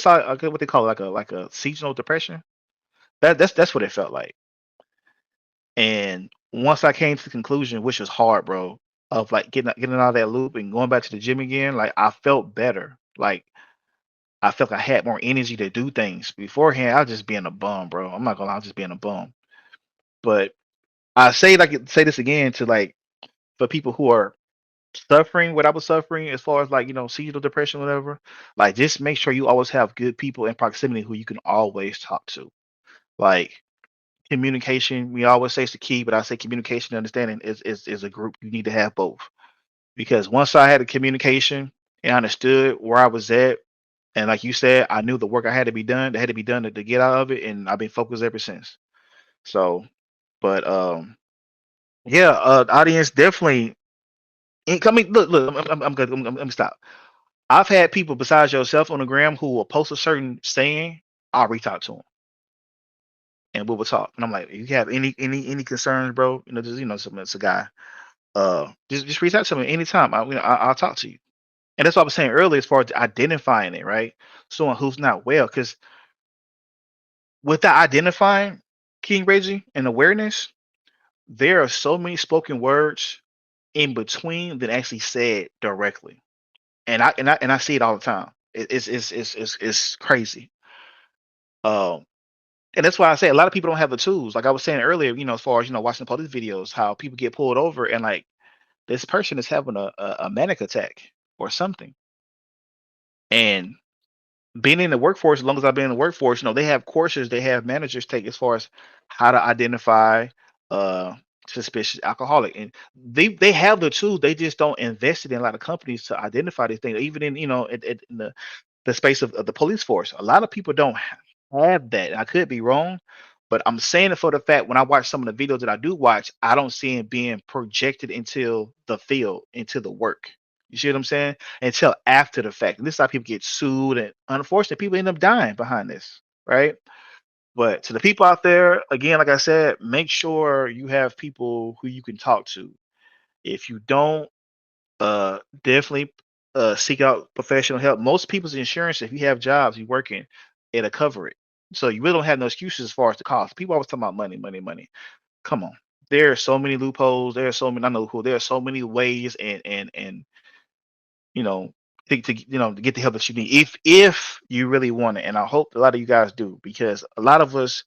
I get what they call it, like a seasonal depression. That's what it felt like. And once I came to the conclusion, which was hard, bro, of like getting out of that loop and going back to the gym again, like I felt better. Like I felt I had more energy to do things. Beforehand, I was just being a bum, bro. I'm not gonna lie, I was just being a bum. But say this again to like for people who are suffering what I was suffering as far as like, seasonal depression, whatever, like just make sure you always have good people in proximity who you can always talk to. Like communication, we always say is the key, but I say communication and understanding is a group. You need to have both. Because once I had a communication and I understood where I was at, and like you said, I knew the work I had to be done, that had to be done to get out of it, and I've been focused ever since. So, but yeah, audience definitely. I mean, look, I'm good. I'm gonna stop. I've had people besides yourself on the gram who will post a certain saying. I'll reach out to them and we will talk. And I'm like, you have any concerns, bro? Just it's a guy. Just reach out to me anytime. I'll talk to you. And that's what I was saying earlier, as far as identifying it, right? Someone who's not well, because without identifying King Reggie and awareness, there are so many spoken words in between that actually said directly. And I see it all the time. It's crazy. Um, and that's why I say a lot of people don't have the tools. Like I was saying earlier, as far as watching the police videos, how people get pulled over and like this person is having a manic attack or something. And being in the workforce, as long as I've been in the workforce, they have courses, they have managers take as far as how to identify uh suspicious alcoholic. And they have the tools, they just don't invest it in a lot of companies to identify these things, even in in the space of the police force. A lot of people don't have that. I could be wrong, but I'm saying it for the fact when I watch some of the videos that I do watch, I don't see it being projected into the field, into the work. You see what I'm saying? Until after the fact. And this is how people get sued, and unfortunately, people end up dying behind this, right? But to the people out there, again, like I said, make sure you have people who you can talk to. If you don't, definitely seek out professional help. Most people's insurance, if you have jobs, you working, it'll cover it. So you really don't have no excuses as far as the cost. People always talking about money, money, money. Come on. There are so many loopholes. There are so many, I know who, there are so many ways and you know, to get the help that you need if you really want it. And I hope a lot of you guys do, because a lot of us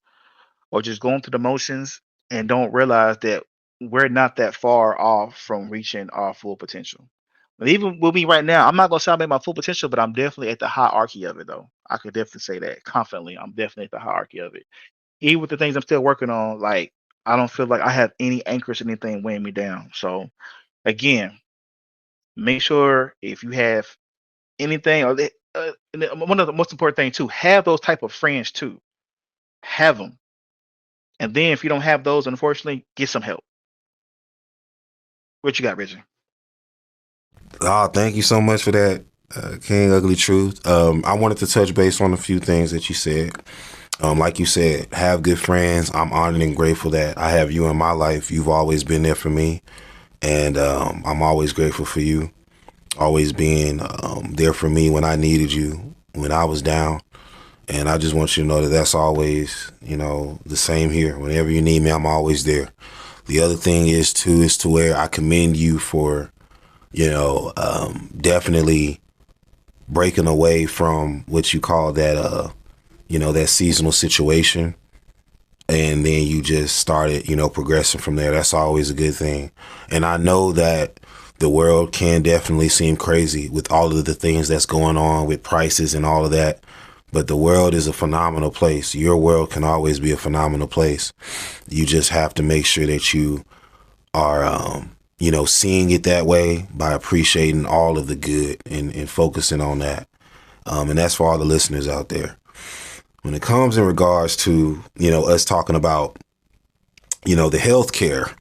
are just going through the motions and don't realize that we're not that far off from reaching our full potential. But even with me right now, I'm not gonna say I'm at my full potential, but I'm definitely at the hierarchy of it though. I could definitely say that confidently. I'm definitely at the hierarchy of it. Even with the things I'm still working on, like I don't feel like I have any anchors or anything weighing me down. So again, make sure if you have anything and one of the most important things too, have those type of friends too. Have them. And then if you don't have those, unfortunately, get some help. What you got, Reggie? Oh, thank you so much for that, King Ugly Truth. I wanted to touch base on a few things that you said. Like you said, have good friends. I'm honored and grateful that I have you in my life. You've always been there for me, and I'm always grateful for you. Always being there for me when I needed you, when I was down. And I just want you to know that that's always, the same here. Whenever you need me, I'm always there. The other thing is to where I commend you for, definitely breaking away from what you call that, that seasonal situation. And then you just started, progressing from there. That's always a good thing. And I know that the world can definitely seem crazy with all of the things that's going on with prices and all of that. But the world is a phenomenal place. Your world can always be a phenomenal place. You just have to make sure that you are, seeing it that way by appreciating all of the good and focusing on that. And that's for all the listeners out there. When it comes in regards to, us talking about, the healthcare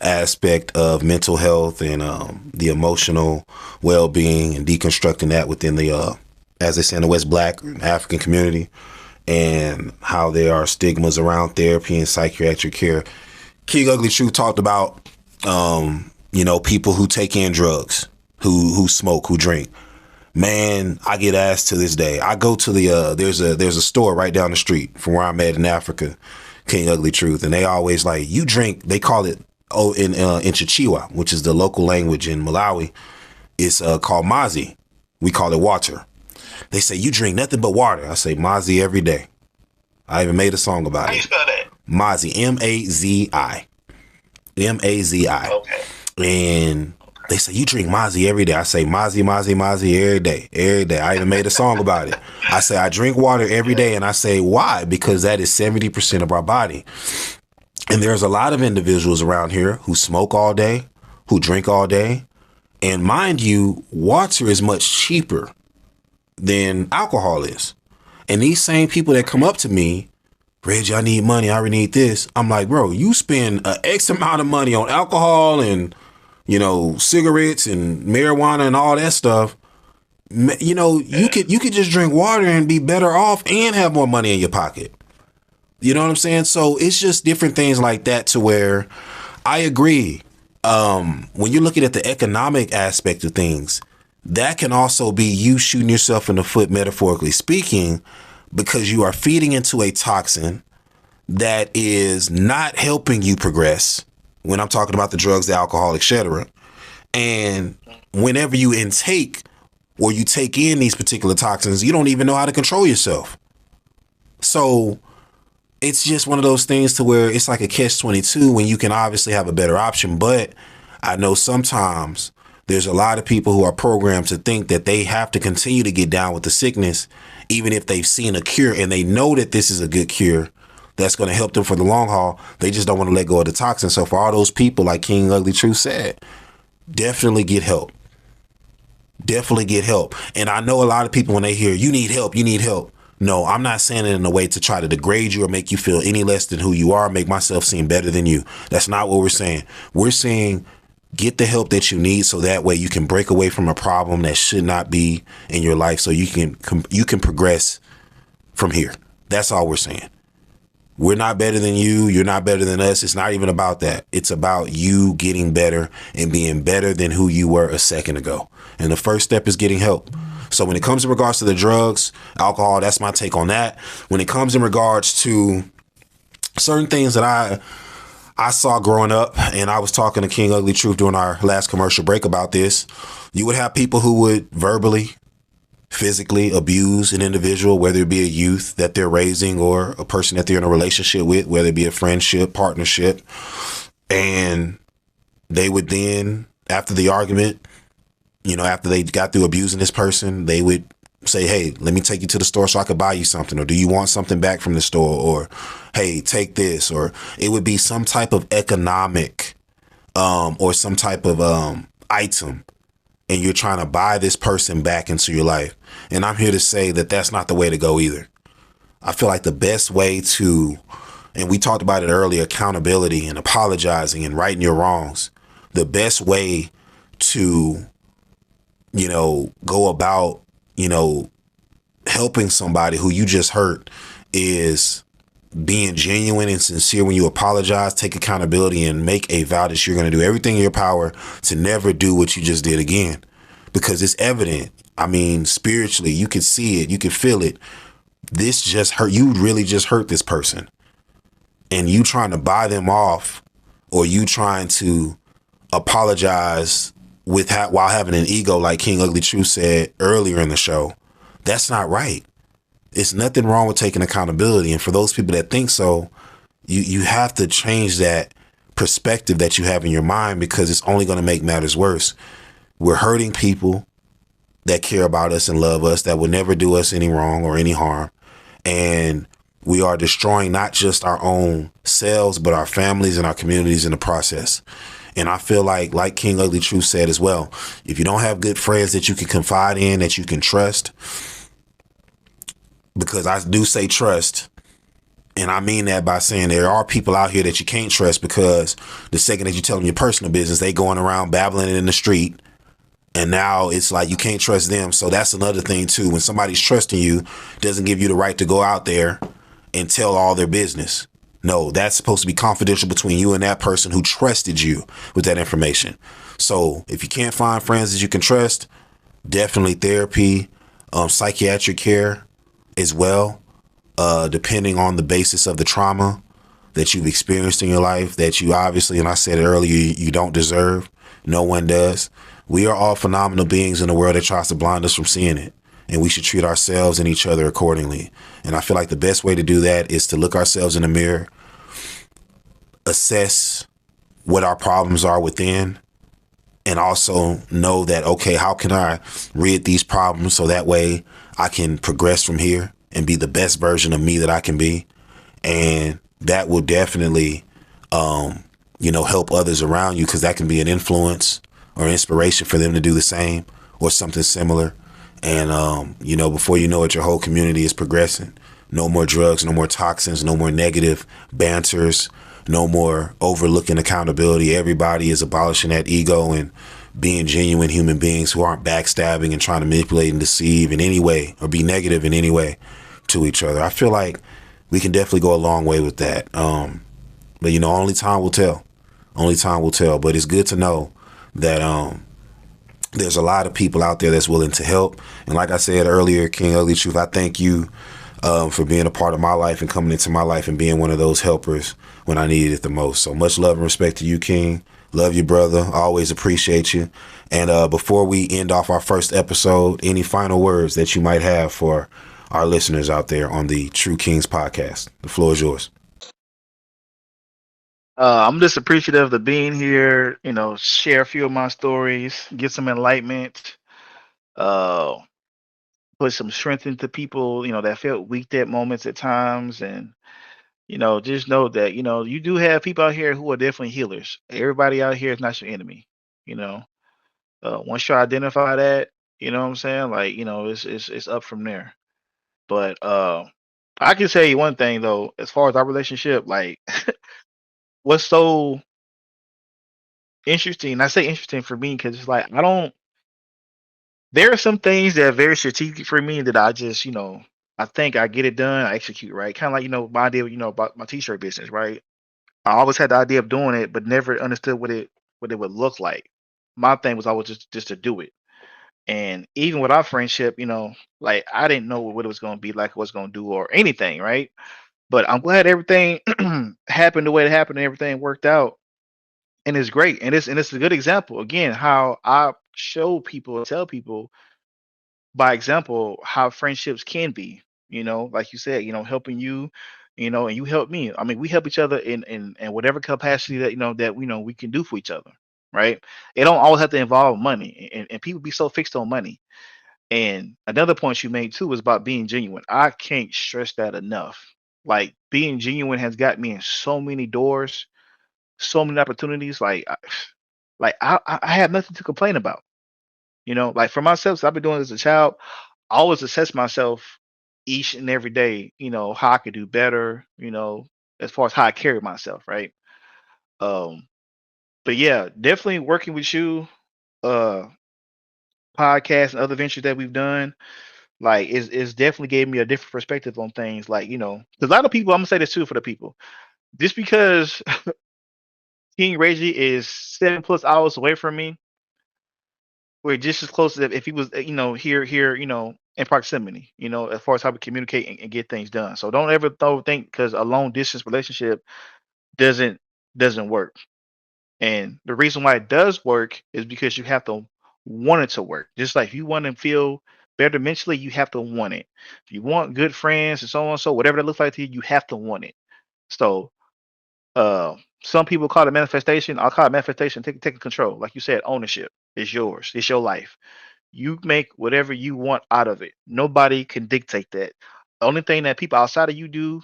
aspect of mental health and the emotional well-being and deconstructing that within the as they say in the West Black African community, and how there are stigmas around therapy and psychiatric care. King Ugly Truth talked about, people who take in drugs, who smoke, who drink. Man, I get asked to this day. I go to the there's a store right down the street from where I'm at in Africa, King Ugly Truth, and they always like, you drink. They call it in Chichewa, which is the local language in Malawi. It's called mazi. We call it water. They say, you drink nothing but water. I say mazi every day. I even made a song about it. How you spell that? Mazi, M-A-Z-I. M-A-Z-I. Okay. And they say, you drink mazi every day. I say mazi, mazi, mazi every day. Every day. I even made a song about it. I say, I drink water every day. And I say, why? Because that is 70% of our body. And there's a lot of individuals around here who smoke all day, who drink all day. And mind you, water is much cheaper than alcohol is. And these same people that come up to me, Reggie, I need money, I really need this. I'm like, bro, you spend an X amount of money on alcohol and, cigarettes and marijuana and all that stuff. You could just drink water and be better off and have more money in your pocket. You know what I'm saying? So it's just different things like that to where I agree. When you're looking at the economic aspect of things, that can also be you shooting yourself in the foot, metaphorically speaking, because you are feeding into a toxin that is not helping you progress. When I'm talking about the drugs, the alcohol, etc. And whenever you intake or you take in these particular toxins, you don't even know how to control yourself. So it's just one of those things to where it's like a catch-22 when you can obviously have a better option. But I know sometimes there's a lot of people who are programmed to think that they have to continue to get down with the sickness, even if they've seen a cure and they know that this is a good cure that's going to help them for the long haul. They just don't want to let go of the toxin. So for all those people, like King Ugly Truth said, definitely get help. Definitely get help. And I know a lot of people, when they hear you need help, no, I'm not saying it in a way to try to degrade you or make you feel any less than who you are, make myself seem better than you. That's not what we're saying. We're saying get the help that you need so that way you can break away from a problem that should not be in your life, so you can progress from here. That's all we're saying. We're not better than you. You're not better than us. It's not even about that. It's about you getting better and being better than who you were a second ago. And the first step is getting help. So when it comes in regards to the drugs, alcohol, that's my take on that. When it comes in regards to certain things that I saw growing up, and I was talking to King Ugly Truth during our last commercial break about this, you would have people who would verbally, physically abuse an individual, whether it be a youth that they're raising or a person that they're in a relationship with, whether it be a friendship, partnership. And they would then, after the argument, after they got through abusing this person, they would say, hey, let me take you to the store so I could buy you something. Or do you want something back from the store? Or, hey, take this. Or it would be some type of economic or some type of item. And you're trying to buy this person back into your life. And I'm here to say that that's not the way to go either. I feel like the best way to, and we talked about it earlier, accountability and apologizing and righting your wrongs. The best way to, go about, helping somebody who you just hurt is being genuine and sincere when you apologize, take accountability, and make a vow that you're going to do everything in your power to never do what you just did again. Because it's evident. I mean, spiritually, you can see it. You can feel it. This just hurt. You really just hurt this person. And you trying to buy them off, or you trying to apologize while having an ego, like King Ugly Truth said earlier in the show, that's not right. It's nothing wrong with taking accountability. And for those people that think so, you have to change that perspective that you have in your mind, because it's only going to make matters worse. We're hurting people that care about us and love us, that will never do us any wrong or any harm. And we are destroying not just our own selves, but our families and our communities in the process. And I feel like King Ugly Truth said as well, if you don't have good friends that you can confide in, that you can trust, because I do say trust, and I mean that by saying there are people out here that you can't trust, because the second that you tell them your personal business, they going around babbling it in the street. And now it's like you can't trust them. So that's another thing, too. When somebody's trusting you, doesn't give you the right to go out there and tell all their business. No, that's supposed to be confidential between you and that person who trusted you with that information. So if you can't find friends that you can trust, definitely therapy, psychiatric care as well, depending on the basis of the trauma that you've experienced in your life, that you obviously, and I said it earlier, you don't deserve. No one does. We are all phenomenal beings in a world that tries to blind us from seeing it. And we should treat ourselves and each other accordingly. And I feel like the best way to do that is to look ourselves in the mirror, assess what our problems are within, and also know that, okay, how can I rid these problems so that way I can progress from here and be the best version of me that I can be. And that will definitely, help others around you, because that can be an influence or inspiration for them to do the same or something similar. And, before you know it, your whole community is progressing. No more drugs, no more toxins, no more negative banters, no more overlooking accountability. Everybody is abolishing that ego and being genuine human beings who aren't backstabbing and trying to manipulate and deceive in any way or be negative in any way to each other. I feel like we can definitely go a long way with that. But, only time will tell. Only time will tell. But it's good to know that there's a lot of people out there that's willing to help. And like I said earlier, King Ugly Truth, I thank you for being a part of my life and coming into my life and being one of those helpers when I needed it the most. So much love and respect to you, King. Love you, brother. Always appreciate you. And before we end off our first episode, any final words that you might have for our listeners out there on the True Kings podcast? The floor is yours. I'm just appreciative of being here. Share a few of my stories, get some enlightenment, uh, put some strength into people. That felt weak at moments at times, and just know that you do have people out here who are definitely healers. Everybody out here is not your enemy. You know, once you identify that, you know what I'm saying. Like it's up from there. But I can tell you one thing though, as far as our relationship, like what's so interesting. I say interesting for me because it's like I don't. There are some things that are very strategic for me that I just, I think I get it done, I execute right. Kind of like my idea, about my t-shirt business, right? I always had the idea of doing it, but never understood what it would look like. My thing was always just to do it. And even with our friendship, like I didn't know what it was going to be like, what it was going to do, or anything, right? But I'm glad everything happened the way it happened, and everything worked out, and it's great. And it's a good example again how I show people, tell people by example how friendships can be. Like you said, helping you, and you help me. I mean, we help each other in whatever capacity that we can do for each other, right? It don't always have to involve money, and people be so fixed on money. And another point you made too is about being genuine. I can't stress that enough. Like being genuine has got me in so many doors, so many opportunities. Like I have nothing to complain about. Like for myself, so I've been doing this as a child. I always assess myself each and every day, how I could do better, as far as how I carry myself, right? Um, but yeah, definitely working with you, uh, podcasts and other ventures that we've done, like is definitely gave me a different perspective on things. Like, 'cause a lot of people, I'm gonna say this too for the people, just because King Reggie is 7+ hours away from me, we're just as close as if he was, here, in proximity, as far as how we communicate and get things done. So don't ever think because a long distance relationship doesn't doesn't work. And the reason why it does work is because you have to want it to work. Just like if you want to feel better mentally, you have to want it. If you want good friends and so on, so whatever that looks like to you, you have to want it. So uh some people call it manifestation. I'll call it manifestation, taking control. Like you said, ownership is yours. It's your life. You make whatever you want out of it. Nobody can dictate that. The only thing that people outside of you do,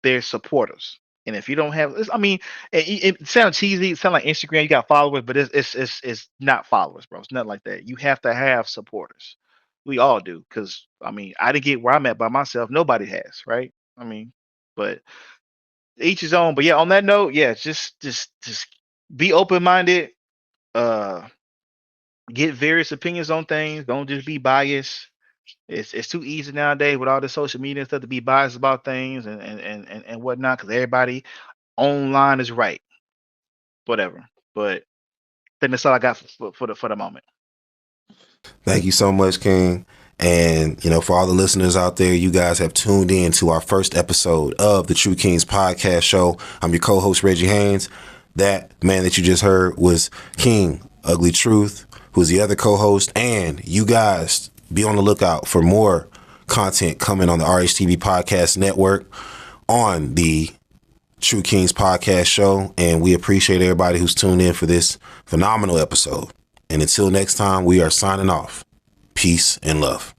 they're supporters. And if you don't have, I mean, it sounds cheesy. It sounds like Instagram. You got followers, but it's not followers, bro. It's not like that. You have to have supporters. We all do, because I mean, I didn't get where I'm at by myself. Nobody has, right? I mean, but each his own. But yeah, on that note, yeah, just be open minded. Uh, get various opinions on things. Don't just be biased. It's too easy nowadays with all the social media and stuff to be biased about things and whatnot, because everybody online is right. Whatever. But I think that's all I got for the moment. Thank you so much, King. And, for all the listeners out there, you guys have tuned in to our first episode of the True Kings podcast show. I'm your co-host, Reggie Haynes. That man that you just heard was King Ugly Truth, who's the other co-host. And you guys be on the lookout for more content coming on the RHTV podcast network on the True Kings podcast show. And we appreciate everybody who's tuned in for this phenomenal episode. And until next time, we are signing off. Peace and love.